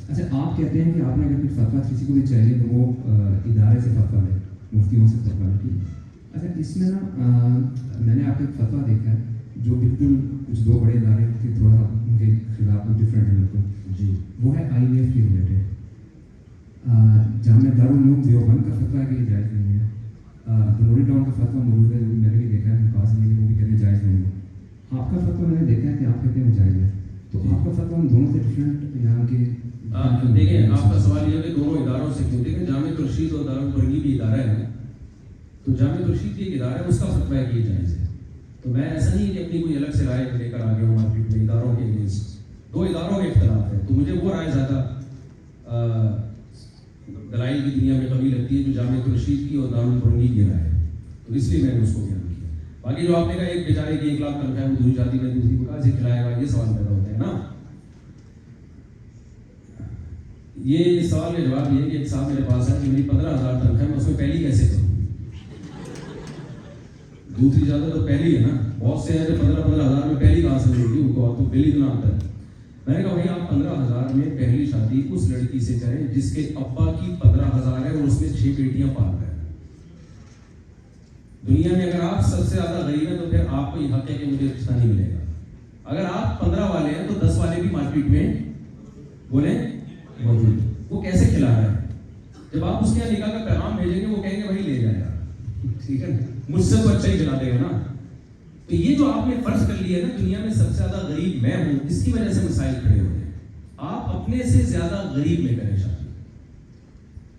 اچھا آپ کہتے ہیں کہ آپ نے اگر کوئی فتویٰ کسی کو بھی چاہیے تو وہ ادارے سے فتویٰ لے, مفتیوں سے فتویٰ لے, ٹھیک ہے. اچھا اس میں نا میں نے آپ کا ایک فتویٰ دیکھا ہے جو بالکل کچھ 2 بڑے ادارے کے تھوڑا سا ان کے خلاف ڈفرینٹ ہے بالکل. جی وہ ہے IVF کے ریلیٹڈ. جامعہ دارالعلوم دیوبند کا فتویٰ ہے کہ یہ جائز نہیں ہے. بنوری ٹاؤن کا فتویٰ موجود ہے, میں نے بھی دیکھا ہے, پاس میں وہ بھی کہتے ہیں جائز نہیں ہے. آپ کا فتویٰ میں نے دیکھا ہے کہ آپ کہتے ہیں وہ جائز ہے. تو آپ کا فتویٰ ان دونوں سے ڈفرینٹ یہاں کے دیکھیں آپ کا سوال یہ ہے کہ دونوں اداروں سے کیوں. دیکھیں جامع ترشید اور دارالقرنی بھی ادارہ ہے, تو جامع ترشید کی ایک ادارہ ہے, اس کا فتویٰ ہے کہ یہ جائز ہے. تو میں ایسا نہیں کہ اپنی کوئی الگ سے رائے لے کر آ گیا ہوں مارکیٹ میں اداروں کے اگینسٹ. 2 اداروں کے اختلاف ہے, تو مجھے وہ رائے زیادہ دلائل کی دنیا میں قوی لگتی ہے جو جامع ترشید کی اور دارالقرنی کی رائے ہے. تو اس لیے میں نے اس کو بیان کیا. باقی جو آپ نے کہا ایک بیچارے کی 1 لاکھ تنخواہ وہ دوسری شادی میں دوسری کو کہاں سے کھلائے گا, یہ سوال پیدا ہوتا ہے نا. یہ سوال کا جواب یہ ہے کہ ایک صاحب میرے پاس ہے کہ میری 15,000 تنخواہ میں اس میں پہلی کیسے کروں. دوسری زیادہ تو پہلی ہے نا, بہت سے ہیں جو 15,000 میں پہلی کہاں سے ملے گی, ان کو تو پہلی اتنا آتا ہے. میں نے کہا بھائی آپ 15,000 میں پہلی شادی اس لڑکی سے کریں جس کے ابا کی 15,000 ہے اور اس میں 6 بیٹیاں پال رہے ہیں. دنیا میں اگر آپ سب سے زیادہ غریب ہیں تو پھر آپ کو یہ حق ہے کہ مجھے رشتہ نہیں ملے گا. اگر آپ 15 والے ہیں تو 10 والے بھی مارکیٹ میں بولیں موجود. وہ کیسے کھلا رہا ہے؟ جب آپ اس کے یہاں نکاح کا پیغام بھیجیں گے وہ کہیں گے بھائی لے جائے گا, ٹھیک ہے, مجھ سے تو اچھا ہی کھلا دے گا نا. تو یہ جو آپ نے فرض کر لیا ہے نا دنیا میں سب سے زیادہ غریب میں ہوں, اس کی وجہ سے مسائل کھڑے ہوئے ہیں. آپ اپنے سے زیادہ غریب میں کریں شادی.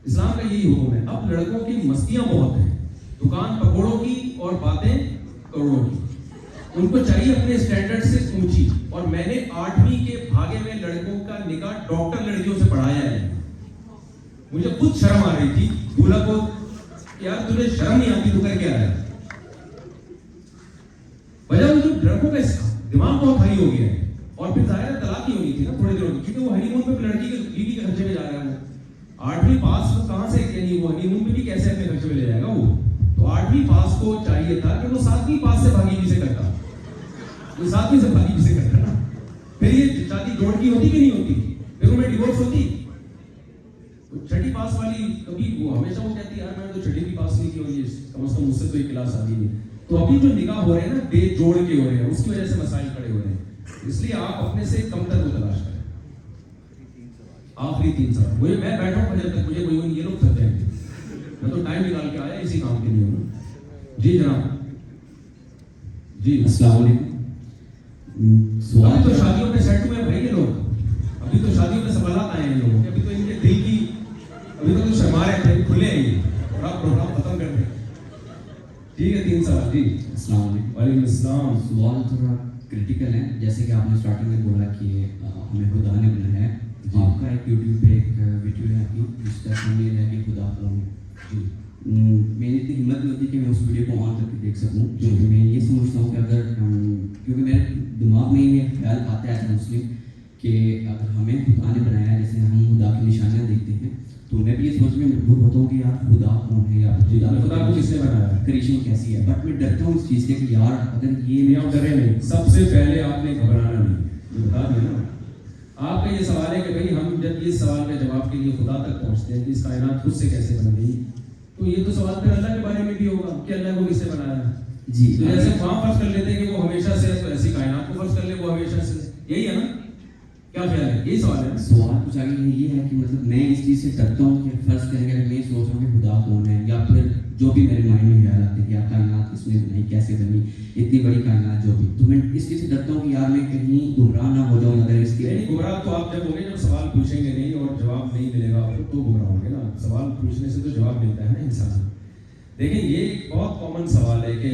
اسلام کا یہی حکم ہے. اب لڑکوں کی مستیاں بہت ہیں, دکان پکوڑوں کی اور باتیں کروڑوں کی. ان کو چاہیے اپنے اسٹینڈرڈ سے اونچی. اور میں نے 8ویں کے بھاگے میں لڑکوں کا نکاح ڈاکٹر لڑکیوں سے پڑھایا ہے. مجھے خود شرم آ رہی تھی, بولا کو یار تجھے شرم نہیں آتی, تو کر کے آیا. لڑکوں کا دماغ بہت ہائی ہو گیا ہے. اور پھر ظاہر ہے طلاق ہی ہونی تھی نا تھوڑے دنوں کی, کیونکہ وہ ہنی مون پہ لڑکی کے بیوی کے خرچے میں جا رہا ہے. وہ 8ویں پاس کو کہاں سے, یعنی وہ ہنی مون پہ بھی کیسے اپنے خرچے میں لے جائے گا وہ. تو 8ویں پاس کو چاہیے تھا کہ وہ 7ویں پاس سے بھاگی بھی سے کرتا, وہ 7ویں سے بھاگی بھی سے کرتا نا. پھر یہ شادی جوڑ کی ہوتی کہ نہیں ہوتی, پھر ان میں ڈیورس ہوتی. 6ٹھی پاس والی کبھی وہ ہمیشہ وہ کہتی ہے یار میں نے تو 6ٹھی بھی پاس نہیں کی, اور یہ کم از کم مجھ سے تو ایک کلاس آ گئی. تو ابھی جو نکاح ہو رہے ہیں نا بے جوڑ کے ہو رہے ہیں, اس کی وجہ سے مسائل کھڑے ہو رہے ہیں. اس لیے آپ اپنے سے کم تر کو تلاش کریں. آخری 3 سال میں بیٹھا ہوں جب تک مجھے کوئی یہ لوگ تھک جائیں گے. میں تو ٹائم نکال کے آیا اسی کام کے لیے ہوں. جی جناب. جی السلام علیکم. ابھی تو شادیوں پہ سیٹ ہوئے بھائی یہ لوگ, ابھی تو شادیوں پہ سوالات آئے ہیں لوگوں کے, ابھی تو ان کے دل کی ابھی تو شرما رہے تھے, کھلے ہیں یہ اور آپ پروگرام ختم کر رہے ہیں. ٹھیک ہے 3 سوال. جی السلام علیکم. وعلیکم السلام. سوال تھوڑا کرٹیکل ہے, جیسے کہ آپ نے اسٹارٹنگ میں بولا کہ ہمیں خدا نے بنایا ہے. آپ کا ایک یوٹیوب پہ ایک ویڈیو ہے آپ کی جس کا تھمبنیل ہے کہ خدا کون ہے. جی میری اتنی ہمت نہیں ہوتی کہ میں اس ویڈیو کو آن کر کے دیکھ سکوں, کیونکہ میں یہ سمجھتا ہوں کہ اگر کیونکہ میرے دماغ میں یہ خیال آتا ہے ایز مسلم کہ اگر ہمیں خدا نے بنایا ہے, جیسے ہم خدا کی نشانیاں دیکھتے ہیں, تو میں بھی یہ سوچ میں مجبور ہوتا ہوں کہ یار خدا کون ہے, یا خدا کو کس نے بنایا ہے, کریشن کیسی ہے. بٹ میں ڈرتا ہوں اس چیز سے کہ یار اگر یہ آپ ڈرے نہیں. سب سے پہلے آپ نے گھبرانا نہیں, بتا دیا نا. آپ کا یہ سوال ہے کہ بھائی ہم جب یہ سوال کے جواب کے لیے خدا تک پہنچتے ہیں کہ اس کائنات خود سے کیسے بن گئی, تو یہ تو سوال پھر اللہ کے بارے میں بھی ہوگا کہ اللہ کو کس نے بنایا ہے. جی تو جیسے وہاں فرض کر لیتے ہیں کہ وہ ہمیشہ سے, تو ایسی کائنات کو فرض کر لے وہ ہمیشہ سے, یہی ہے نا. کیا خیال ہے, یہی سوال ہے. سوال کچھ آگے یہ ہے کہ مطلب میں اس چیز سے ڈرتا ہوں کہ فرض کریں کہ میں سوچ رہا ہوں کہ خدا کون ہے, یا پھر جو بھی میرے مائنڈ میں خیال آتے ہیں کہ کائنات کس نے بنائی, کیسے بنی, اتنی بڑی کائنات جو بھی, تو میں اس چیز سے ڈرتا ہوں کہ یار میں کہیں گمراہ نہ ہو جاؤں. اگر اس کے گمراہ تو آپ جب ہوں گے جب سوال پوچھیں گے نہیں اور جواب نہیں ملے گا تو گمراہ ہوں گے نا. سوال پوچھنے سے تو جواب ملتا ہے نا انسان. دیکھیں یہ ایک بہت کامن سوال ہے کہ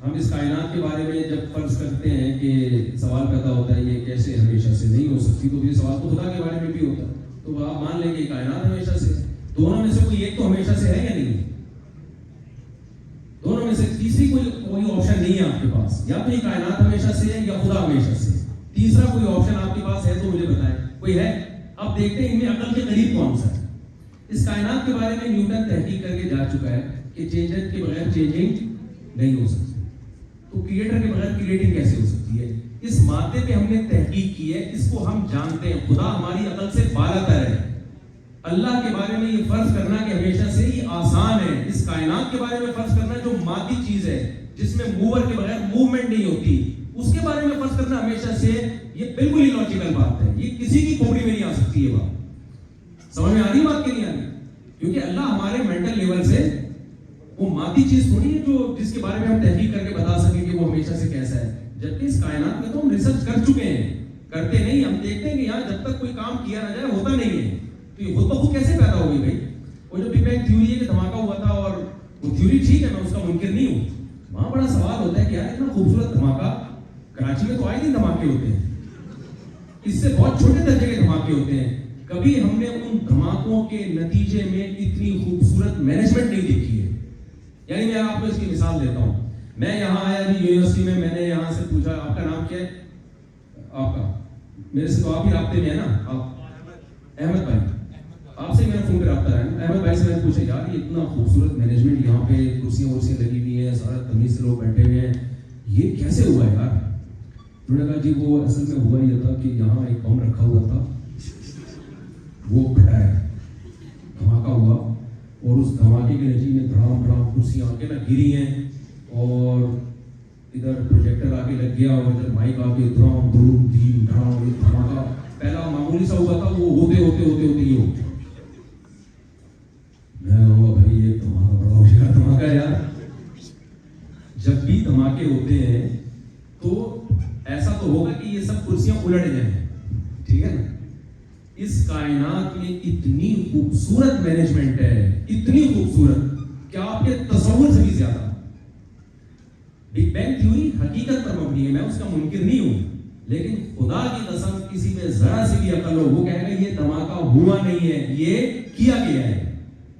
ہم اس کائنات کے بارے میں جب فرض کرتے ہیں کہ سوال پیدا ہوتا ہے یہ کیسے ہمیشہ سے نہیں ہو سکتی, تو یہ سوال تو خدا کے بارے میں بھی ہوتا ہے. تو آپ مان لیں کہ کائنات ہمیشہ سے, دونوں میں سے کوئی ایک تو ہمیشہ سے ہے یا نہیں, دونوں میں سے تیسری کوئی آپشن نہیں ہے آپ کے پاس. یا تو یہ کائنات ہمیشہ سے ہے یا خدا ہمیشہ سے, تیسرا کوئی آپشن آپ کے پاس ہے تو مجھے بتائیں کوئی ہے. اب دیکھتے ہیں ان میں عقل کے قریب کون سا ہے. اس کائنات کے بارے میں نیوٹن تحقیق کر کے جا چکا ہے کہ چینجر کے بغیر چینجنگ نہیں ہو سکتی, تو کریٹر کے بغیر کریٹنگ کیسے ہو سکتی ہے. اس مادے پہ ہم نے تحقیق کی ہے, اس کو ہم جانتے ہیں. خدا ہماری عقل سے بالا تر ہے. اللہ کے بارے میں یہ فرض کرنا کہ ہمیشہ سے یہ آسان ہے. اس کائنات کے بارے میں فرض کرنا جو مادی چیز ہے جس میں موور کے بغیر موومنٹ نہیں ہوتی, اس کے بارے میں فرض کرنا ہمیشہ سے یہ بالکل ہی لاجیکل بات ہے. یہ کسی کی کھوپڑی میں نہیں آ سکتی. یہ بات سمجھ میں آ رہی بات کہ نہیں آ رہی, کیونکہ اللہ ہمارے مینٹل لیول سے وہ مادی چیز تھوڑی ہے جو جس کے بارے میں ہم تحقیق کر کے بتا سکیں کہ وہ ہمیشہ سے کیسا ہے. جبکہ اس کائنات میں تو ہم ریسرچ کر چکے ہیں, کرتے نہیں. ہم دیکھتے ہیں کہ یار جب تک کوئی کام کیا نہ جائے ہوتا نہیں ہے. تو یہ خود بخود کیسے پیدا ہوگی بھائی. وہ جو بگ بینگ تھیوری ہے کہ دھماکہ ہوا تھا, اور وہ تھیوری ٹھیک ہے, میں اس کا منکر نہیں ہوں. وہاں بڑا سوال ہوتا ہے کہ یار اتنا خوبصورت دھماکہ کراچی میں تو آئے دن دھماکے ہوتے ہیں, اس سے بہت چھوٹے درجے کے دھماکے ہوتے ہیں. کبھی ہم نے ان دھماکوں کے نتیجے میں اتنی خوبصورت مینجمنٹ نہیں دیکھی ہے. یعنی میں آپ کو اس کی مثال دیتا ہوں. میں یہاں آیا جی یونیورسٹی میں نے یہاں سے پوچھا آپ کا نام کیا ہے, آپ کا, میرے سے تو آپ ہی رابطے میں ہے نا, آپ احمد بھائی, آپ سے میرا فون پہ رابطہ رہا ہے. احمد بھائی سے میں نے پوچھا یار یہ اتنا خوبصورت مینجمنٹ یہاں پہ کرسیاں ورسیاں لگی ہوئی ہیں, سارا تمیز سے لوگ بیٹھے ہوئے ہیں, یہ کیسے ہوا یار. انہوں نے کہا جی وہ اصل میں ہوا یہ تھا کہ یہاں ایک بم رکھا ہوا تھا, وہ پھٹا ہے, دھماکہ ہوا, اور اس دھماکے کے نتیجے میں دھڑام دھڑام کرسیاں آ کے نا گری ہیں, اور ادھر پروجیکٹر آ کے لگ گیا, اور ادھر مائک آ کے دھڑام دھوم دھیم دھڑام. یہ دھماکہ پہلا معمولی سا ہوا تھا, وہ ہوتے ہوتے ہوتے ہوتے یہ ہو گیا. میں کہوں گا بھائی یہ دھماکہ بڑا ہوشیار دھماکہ ہے یار. جب بھی دھماکے ہوتے ہیں تو ایسا تو ہوگا کہ یہ سب کرسیاں الٹ جائیں, ٹھیک ہے نا. اس کائنات میں اتنی خوبصورت مینجمنٹ ہے, اتنی خوبصورت کہ آپ کے تصور سے بھی زیادہ. بگ بینگ تھیوری حقیقت پر مبنی ہے, میں اس کا منکر نہیں ہوں, لیکن خدا کی قسم کسی میں ذرا سی بھی عقل ہو وہ کہے گا یہ دھماکہ ہوا نہیں ہے, یہ کیا گیا ہے.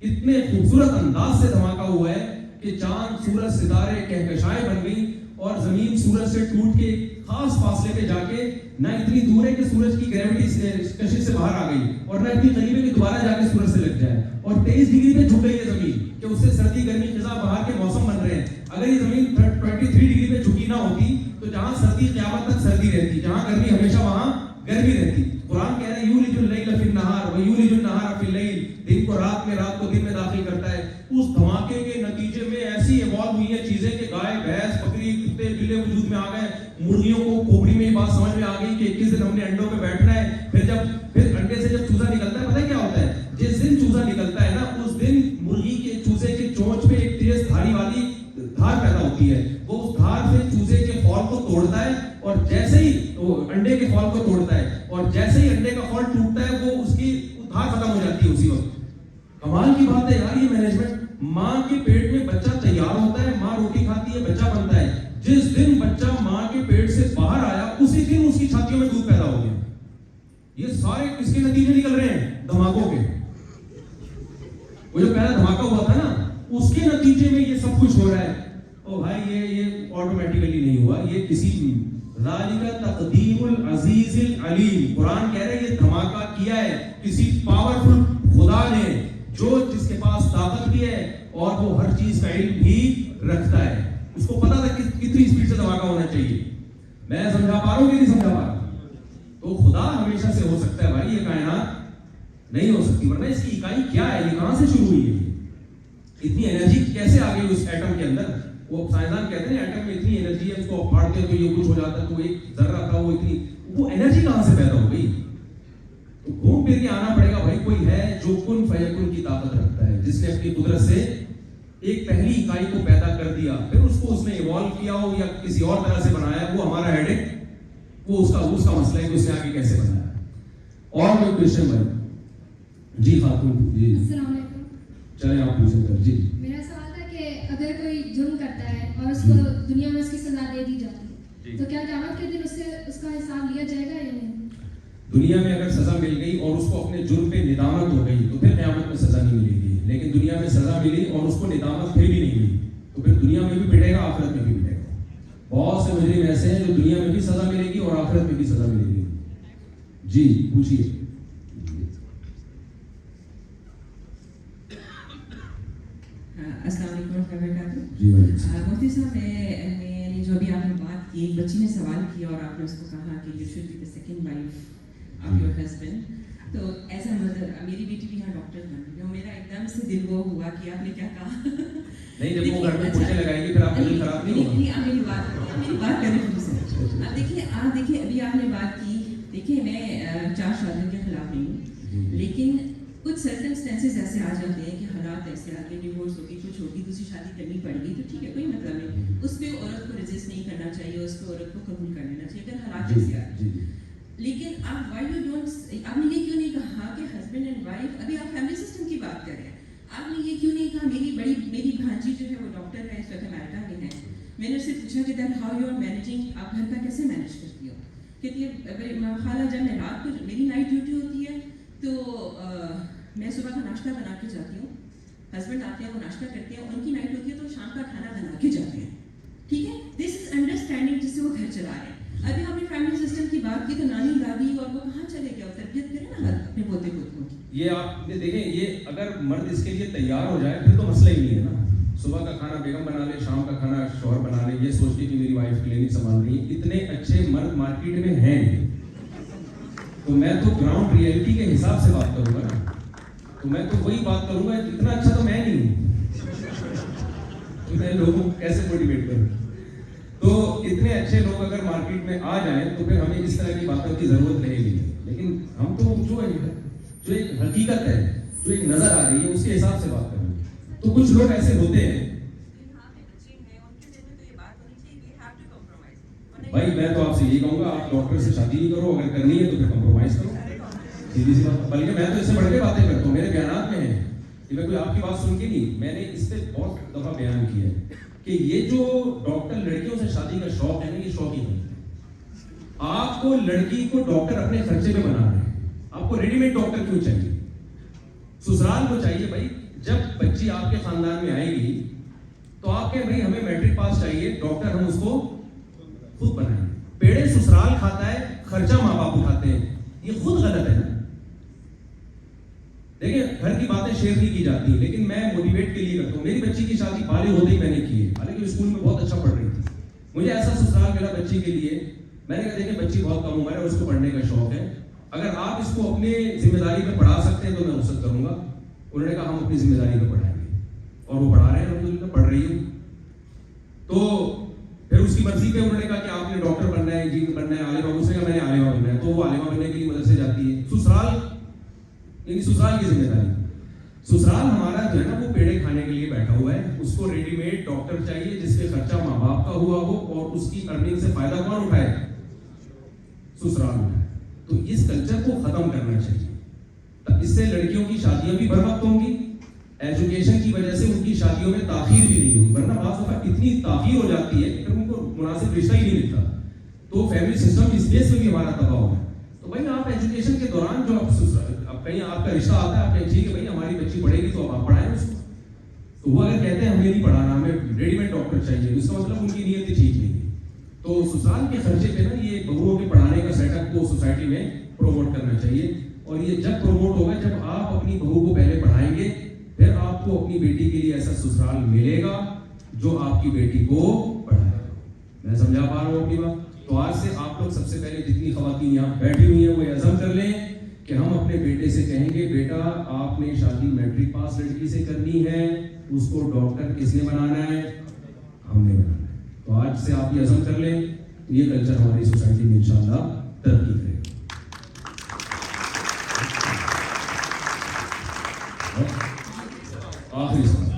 اتنے خوبصورت انداز سے دھماکہ ہوا ہے کہ چاند سورج ستارے کہکشائیں بن گئی, اور زمین سورج سے ٹوٹ کے خاص فاصلے پہ جا کے نہ اتنی دور ہے کہ سورج کی گریوٹی سے کشش سے باہر آ گئی اور نہ اتنی قریب ہے کہ دوبارہ جا کے سورج سے لگ جائے, اور 23 ڈگری پہ جھک گئی ہے زمین کہ اس سے سردی گرمی خزاں بہار کے موسم بن رہے ہیں. اگر یہ زمین 23 ڈگری پہ جھکی نہ ہوتی تو جہاں سردی قیامت تک سردی رہتی, جہاں گرمی ہمیشہ وہاں گرمی رہتی. قرآن کہہ رہا ہے یولج اللیل فی النہار و یولج النہار فی اللیل, دن کو رات میں, رات کو دن میں داخل کرتا ہے. اس دھماکے کے نتیجے میں ایسی ایوالو ہوئی ہیں چیزیں کہ گائے بھینس بکری کتے بلے وجود میں آ گئے. مرغیوں کو کھوپڑی میں یہ بات سمجھ میں آ گئی کہ 21 دن ہم نے انڈوں پہ بیٹھنا ہے. پھر انڈے سے جب چوزا نکلتا ہے پتہ کیا ہوتا ہے, جس دن چوزا نکلتا ہے نا اس دن مرغی کے چوزے کے چونچ پہ ایک تیز دھاری والی دھار پیدا ہوتی ہے. وہ اس دھار سے چوزے کے خول کو توڑتا ہے اور جیسے ہی وہ انڈے کے خول کو توڑتا ہے اور جیسے ہی انڈے کا خول ٹوٹتا ہے وہ اس کی دھار ختم ہو جاتی ہے اسی وقت. کمال کی بات ہے یار یہ مینجمنٹ. ماں کے پیٹ میں بچہ تیار ہوتا ہے, ماں روٹی کھاتی ہے, بچہ بنتا ہے. جس دن بچہ ماں کے پیٹ سے باہر آیا اسی دن اس کی چھاتیوں میں دودھ پیدا ہو گیا. یہ سارے کس کے نتیجے نکل رہے ہیں؟ دھماکوں کے. وہ جو پہلا دھماکہ ہوا تھا نا اس کے نتیجے میں یہ سب کچھ ہو رہا ہے. او بھائی یہ آٹومیٹیکلی نہیں ہوا, یہ کسی ذالک تقدیر العزیز العلیم. قرآن کہہ رہے ہیں یہ دھماکہ کیا ہے کسی پاورفل خدا نے جو جس کے پاس طاقت بھی ہے اور وہ ہر چیز کا علم بھی رکھتا ہے. اس کو پتا تھا کتنی سپیڈ سے دھماکہ ہونا چاہیے. میں سمجھا پا رہا ہوں کہ نہیں سمجھا پا رہا؟ تو خدا ہمیشہ سے ہو سکتا ہے بھائی, یہ کائنات نہیں ہو سکتی. ورنہ اس کی اکائی کیا ہے, یہ کہاں سے شروع ہوئی ہے, اتنی انرجی کیسے آ گئی اس ایٹم کے اندر؟ وہ سائنسدان کہتے ہیں ایٹم میں اتنی انرجی ہے, اس کو پھاڑتے تو یہ کچھ ہو جاتا ہے. تو ایک ذرہ تھا وہ اتنی, وہ انرجی کہاں سے پیدا ہو گئی؟ تو گھوم پھر کے آنا پڑے گا بھائی کوئی ہے جو کن فیکن کی طاقت رکھتا ہے, جس نے اپنی قدرت سے ایک پہلی اکائی کو پیدا کر دیا, پھر اس کو اس نے ایوالو کیا ہو یا کسی اور طرح سے بنایا, وہ ہمارا ہیڈ ہے, وہ اس کا مسئلہ ہے کہ اس نے آگے کیسے بنایا. اور کوئی کوشچن بھائی؟ جی خاتون جی السلام علیکم. چلیں آپ پوچھیں کر. جی میرا سوال تھا کہ اگر کوئی جرم کرتا ہے اور اس کو دنیا میں اس کی سزا دے دی جاتی ہے تو کیا قیامت کے دن اس کا حساب لیا جائے گا یا نہیں؟ دنیا میں اگر سزا مل گئی اور اس کو اپنے جرم پہ ندامت ہو گئی تو پھر قیامت میں سزا نہیں ملے گی. لیکن دنیا میں سزا ملی اور اس کو ندامت پھر بھی نہیں ملی تو پھر دنیا میں بھی پڑے گا, آخرت میں بھی پڑے گا. بہت سے مجرم ایسے ہیں جو دنیا میں بھی سزا ملے گی اور آخرت میں بھی سزا ملے گی. جی پوچھیے. السلام علیکم ورحمۃ اللہ وبرکاتہ. جی مفتی صاحب میں جو ابھی آپ نے بات کی, ایک بچی نے سوال کیا اور آپ نے اس کو کہا کہ you should be the second wife of your husband. تو ایز اے مدر, میری بیٹی بھی یہاں ڈاکٹر بن گئی, اور میرا ایک دم سے دل وہ ہوا کہ آپ نے کیا کہا. نہیں جب وہ گھر میں پوچھنے لگائے گی پھر آپ کو دل خراب نہیں ہوگا. میری بات کریں پھر سے. اب دیکھیں ابھی آپ نے بات کی, دیکھیں میں 4 شادیوں کے خلاف نہیں ہوں, لیکن کچھ سرکمسٹانسز ایسے آ جاتے ہیں کہ حالات ایسے آ گئے, ڈیورس ہوگی, کچھ ہوگی, دوسری شادی کرنی پڑ گئی, تو ٹھیک ہے کوئی مطلب نہیں, اس پہ عورت کو رجسٹ نہیں کرنا چاہیے, اس پہ عورت کو قبول کر لینا چاہیے اگر حالات ایسے آ گئے. لیکن آپ وائی یو ڈونٹ, آپ نے یہ کیوں نہیں کہا کہ ہسبینڈ اینڈ وائف, ابھی آپ فیملی سسٹم کی بات کر رہے ہیں, آپ نے یہ کیوں نہیں کہا میری بھانجی جو ہے وہ ڈاکٹر ہے, اس وقت امریکہ میں ہے, میں نے اس سے پوچھا کہ then how you are managing, آپ گھر کا کیسے مینیج کرتی ہو؟ کہتی ہے خالہ جب میں رات کو میری نائٹ ڈیوٹی ہوتی ہے تو میں صبح کا ناشتہ بنا کے جاتی ہوں, ہسبینڈ آتے ہیں وہ ناشتہ کرتے ہیں, ان کی نائٹ ہوتی ہے تو شام کا کھانا بنا کے جاتے ہیں. ٹھیک ہے, دس از انڈرسٹینڈنگ جس سے وہ گھر چلا رہے ہیں. ابھی ہم نے فیملی سسٹم کی بات کی تو نانی دادی اور وہ کہاں چلے گئے, تربیت کریں نا اپنے پوتے پوتوں کی. یہ آپ نے دیکھیں, یہ اگر مرد اس کے لیے تیار ہو جائے پھر تو مسئلہ ہی نہیں ہے نا. صبح کا کھانا بیگم بنا لے, شام کا کھانا شوہر بنا لے, یہ سوچ کے کہ میری وائف کلینک سنبھال رہی ہے. اتنے اچھے مرد مارکیٹ میں ہیں, تو میں تو گراؤنڈ ریئلٹی کے حساب سے بات کروں گا نا, تو میں تو وہی بات کروں گا, اتنا اچھا تو میں نہیں ہوں, تو میں لوگوں کو کیسے موٹیویٹ کروں. تو اتنے اچھے لوگ اگر مارکیٹ میں آ جائیں تو پھر ہمیں اس طرح کی باتوں کی ضرورت نہیں ہے. لیکن ہم تو جو ایک حقیقت ہے, جو ایک نظر آ رہی ہے, اس کے حساب سے بات کریں. تو کچھ لوگ ایسے ہوتے ہیں بھائی, میں تو آپ سے یہی کہوں گا آپ ڈاکٹر سے شادی نہیں کرو, اگر کرنی ہے تو پھر کمپرومائز کرو, سیدھی سی بات. بلکہ میں تو اس سے بڑھ کے باتیں کرتا ہوں, میرے بیانات میں ہیں, میں کوئی آپ کی بات سن کے نہیں, میں نے اس پہ بہت دفعہ بیان کیا ہے کہ یہ جو ڈاکٹر لڑکیوں سے شادی کا شوق ہے نا, یہ شوق ہی نہیں. آپ کو لڑکی کو ڈاکٹر اپنے خرچے پہ بنا رہے ہیں, آپ کو ریڈی میڈ ڈاکٹر کیوں چاہیے؟ سسرال کو چاہیے بھائی, جب بچی آپ کے خاندان میں آئے گی تو آپ کہیں بھائی ہمیں میٹرک پاس چاہیے، ڈاکٹر ہم اس کو خود بنائیں گے. پیڑے سسرال کھاتا ہے، خرچہ ماں باپ اٹھاتے ہیں، یہ خود غلط ہے نا. دیکھیں گھر کی باتیں شیئر نہیں کی جاتی، لیکن میں موٹیویٹ کے لیے کرتا ہوں. میری بچی کی شادی بالغ ہوتے ہی میں نے کی ہے، حالانکہ اسکول میں بہت اچھا پڑھ رہی تھی. مجھے ایسا سسرال ملا بچی کے لیے، میں نے کہا دیکھیں بچی بہت کم عمر ہے، اس کو پڑھنے کا شوق ہے، اگر آپ اس کو اپنے ذمہ داری پہ پڑھا سکتے ہیں تو میں رخصت کروں گا. انہوں نے کہا ہم اپنی ذمہ داری پہ پڑھائیں گے، اور وہ پڑھا رہے ہیں، الحمدللہ پڑھ رہی ہوں. تو پھر اس کی مرضی پہ انہوں نے کہا کہ آپ نے ڈاکٹر بننا ہے، انجینئر بننا ہے، عالمہ. اس نے کہا میں نے عالمہ بننا ہے، تو وہ عالمہ بننے کے لیے مدرسے جاتی ہے. سسرال یعنی سسرال کی ذمہ داری. سسرال ہمارا جو ہے نا وہ پیڑے کھانے کے لیے بیٹھا ہوا ہے، اس کو ریڈی میڈ ڈاکٹر چاہیے جس پہ خرچہ ماں باپ کا ہوا ہو، اور اس کی ارننگ سے فائدہ کون اٹھائے؟ سسرال اٹھائے. تو اس کلچر کو ختم کرنا چاہیے. اس سے لڑکیوں کی شادیاں بھی بر وقت ہوں گی، ایجوکیشن کی وجہ سے ان کی شادیوں میں تاخیر بھی نہیں ہوگی، ورنہ بعض دفعہ اتنی تاخیر ہو جاتی ہے کہ ان کو مناسب رشتہ ہی نہیں ملتا. تو فیملی سسٹم اس بیس میں بھی ہمارا تباہ ہوا ہے. تو بھائی آپ ایجوکیشن کے دوران جو اب کہیں آپ کا رشتہ آتا ہے، آپ کہیں ٹھیک ہے بھائی ہماری بچی پڑھے گی تو آپ پڑھائیں اس کو. تو وہ اگر کہتے ہیں ہمیں نہیں پڑھانا، ہمیں ریڈی میڈ ڈاکٹر چاہیے، اس کا مطلب ان کی نیت ٹھیک نہیں ہے. تو سسرال کے خرچے پہ نا یہ بہوؤں کے پڑھانے کا سیٹ اپ کو سوسائٹی میں پروموٹ کرنا چاہیے. اور یہ جب پروموٹ ہوگا جب آپ اپنی بہو کو پہلے پڑھائیں گے، پھر آپ کو اپنی بیٹی کے لیے ایسا سسرال ملے گا جو آپ کی بیٹی کو پڑھائے گا. میں سمجھا پا رہا ہوں اپنی بات؟ تو آج سے آپ لوگ سب سے پہلے جتنی خواتین یہاں بیٹھی ہوئی ہیں وہ عزم کر لیں کہ ہم اپنے بیٹے سے کہیں گے بیٹا آپ نے شادی میٹرک پاس لڑکی سے کرنی ہے، اس کو ڈاکٹر کس نے بنانا ہے؟ ہم نے بنانا ہے. تو آج سے آپ یہ عزم کر لیں، یہ کلچر ہماری سوسائٹی میں انشاءاللہ ترقی کرے گا. آخری سوال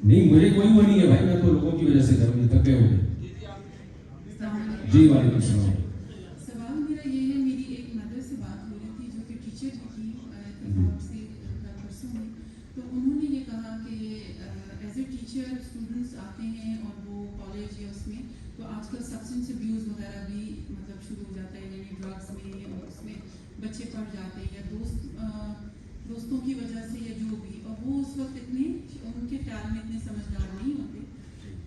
نہیں، مجھے کوئی وہ نہیں ہے بھائی، میں تو لوگوں کی وجہ سے کروں، تھکے ہو گئے. جی وعلیکم السلام. سوال میرا یہ ہے، میری ایک مدر سے بات ہو رہی تھی جو کہ ٹیچر تھی اتفاق سے پرسوں میں، تو انہوں نے یہ کہا کہ ایز اے ٹیچر اسٹوڈنٹس آتے ہیں اور وہ کالج یا اس میں تو آج کل سبسٹنس ابیوز وغیرہ بھی مطلب شروع ہو جاتا ہے، یعنی ڈرگس میں اور اس میں بچے پڑ جاتے ہیں یا دوستوں کی وجہ سے یا جو بھی، اور وہ اس وقت اتنے ان کے خیال میں اتنے سمجھدار نہیں ہوتے.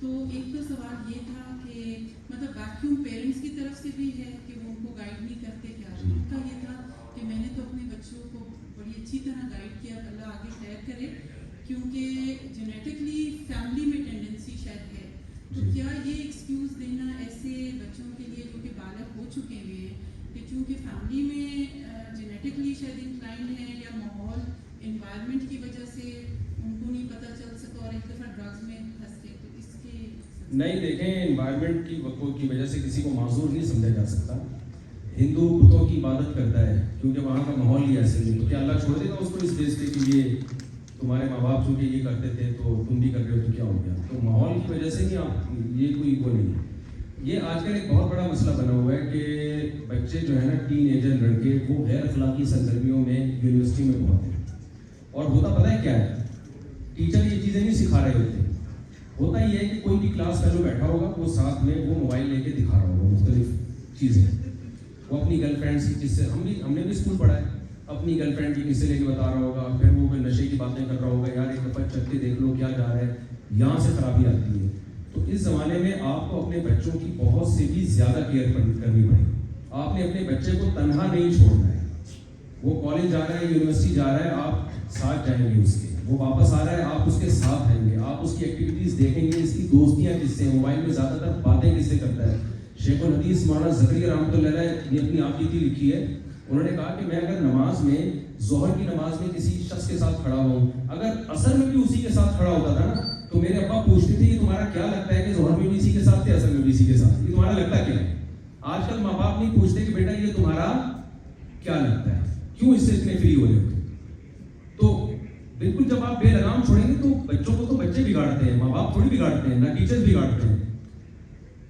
تو ایک تو سوال یہ تھا کہ مطلب ویکیوم پیرنٹس کی طرف سے بھی ہے کہ وہ ان کو گائیڈ نہیں کرتے کیا؟ ان کا یہ تھا کہ میں نے تو اپنے بچوں کو بڑی اچھی طرح گائیڈ کیا، اللہ آگے خیر کرے، کیونکہ جینیٹکلی فیملی میں ٹینڈنسی شاید ہے. تو کیا یہ ایکسکیوز دینا ایسے بچوں کے لیے جو کہ بالغ ہو چکے ہوئے ہیں کہ چونکہ فیملی میں جینیٹکلی شاید انکلائنڈ ہے یا ماحول انوائرمنٹ کی وجہ سے ان کو نہیں پتہ چل سکا اور ایک دفعہ ڈرگز میں پھنس گئے، تو اس کے نہیں دیکھیں انوائرمنٹ کی وجہ سے کسی کو معذور نہیں سمجھا جا سکتا. ہندو بتوں کی عبادت کرتا ہے کیونکہ وہاں کا ماحول ہی ایسے نہیں، تو کیا اللہ چھوڑ دے گا اس کو اس بیس پہ کہ یہ تمہارے ماں باپ چونکہ یہ کرتے تھے تو تم بھی کر رہے ہو تو کیا ہو گیا؟ تو ماحول کی وجہ سے نہیں، آپ یہ کوئی وہ نہیں. یہ آج کل ایک بہت بڑا مسئلہ بنا ہوا ہے کہ بچے جو ہے نا ٹین ایجر لڑکے وہ غیر اخلاقی سرگرمیوں میں یونیورسٹی میں بہت ہیں. اور ہوتا پتہ ہے کیا ہے؟ ٹیچر یہ چیزیں نہیں سکھا رہے ہوتے. ہوتا یہ ہے کہ کوئی بھی کلاس فیلو بیٹھا ہوگا وہ ساتھ میں وہ موبائل لے کے دکھا رہا ہوگا مختلف چیزیں. وہ اپنی گرل فرینڈس کی قصے، ہم نے بھی اسکول پڑھا ہے، اپنی گرل فرینڈ کی قصے لے کے بتا رہا ہوگا، پھر وہ نشے کی باتیں کر رہا ہوگا، یار ایک دفعہ چل کے دیکھ لو کیا جا رہا ہے، یہاں سے خرابی آتی ہے. تو اس زمانے میں آپ کو اپنے بچوں کی بہت سے بھی زیادہ کیئر کرنی پڑے گی. آپ نے اپنے بچے کو تنہا نہیں چھوڑنا ہے. وہ کالج جا رہا ہے، یونیورسٹی جا رہا ہے، آپ ساتھ جائیں گے اس کے. وہ واپس آ رہا ہے، آپ اس کے ساتھ رہیں گے، آپ اس کی ایکٹیویٹیز دیکھیں گے، اس کی دوستیاں کس سے، موبائل میں زیادہ تر باتیں کس سے کرتا ہے. شیخ الحدیث مولانا زکریا رحمۃ اللہ علیہ نے اپنی عقیدتی لکھی ہے. انہوں نے کہا کہ میں اگر نماز میں ظہر کی نماز میں کسی شخص کے ساتھ کھڑا ہوں، اگر عصر میں بھی اسی کے ساتھ کھڑا ہوتا تھا نا تو میرے ابا پوچھتے تھے کہ تمہارا کیا لگتا ہے کہ ظہر میں بھی اسی کے ساتھ تھے، عصر میں بھی اسی کے ساتھ، یہ تمہارا لگتا کیا ہے؟ آج کل ماں باپ نہیں پوچھتے کہ بیٹا یہ تمہارا کیا لگتا ہے، کیوں اس سے اتنے فری ہو رہے ہوتے. تو بالکل جب آپ بے لگام چھوڑیں گے تو بچوں کو تو بچے بگاڑتے ہیں، ماں باپ تھوڑی بگاڑتے ہیں، نہ ٹیچر بگاڑتے ہیں.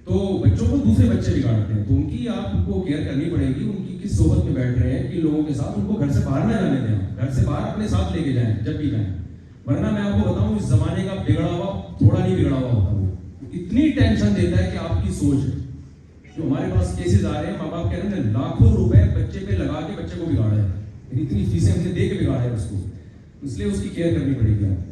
تو بچوں کو دوسرے بچے بگاڑتے ہیں. تو ان کی آپ کو کیئر کرنی پڑے گی، ان کی کس صحبت میں بیٹھ رہے ہیں، کن لوگوں کے ساتھ. ان کو گھر سے باہر نہ جانے دیں، گھر سے باہر اپنے ساتھ لے کے جائیں جب بھی جائیں. ورنہ میں آپ کو بتاؤں اس زمانے کا بگڑا ہوا تھوڑا نہیں بگڑا ہوا ہوتا. وہ اتنی ٹینشن دیتا ہے کہ آپ کی سوچ ہے. جو ہمارے پاس کیسز آ رہے ہیں، ماں باپ کہہ رہے ہیں لاکھوں روپے بچے پہ لگا کے بچے کو بگاڑا ہے، اتنی فیسیں ہم نے دے کے بگاڑا ہے اس کو. اس لیے اس کی کیئر کرنی پڑے گی آپ.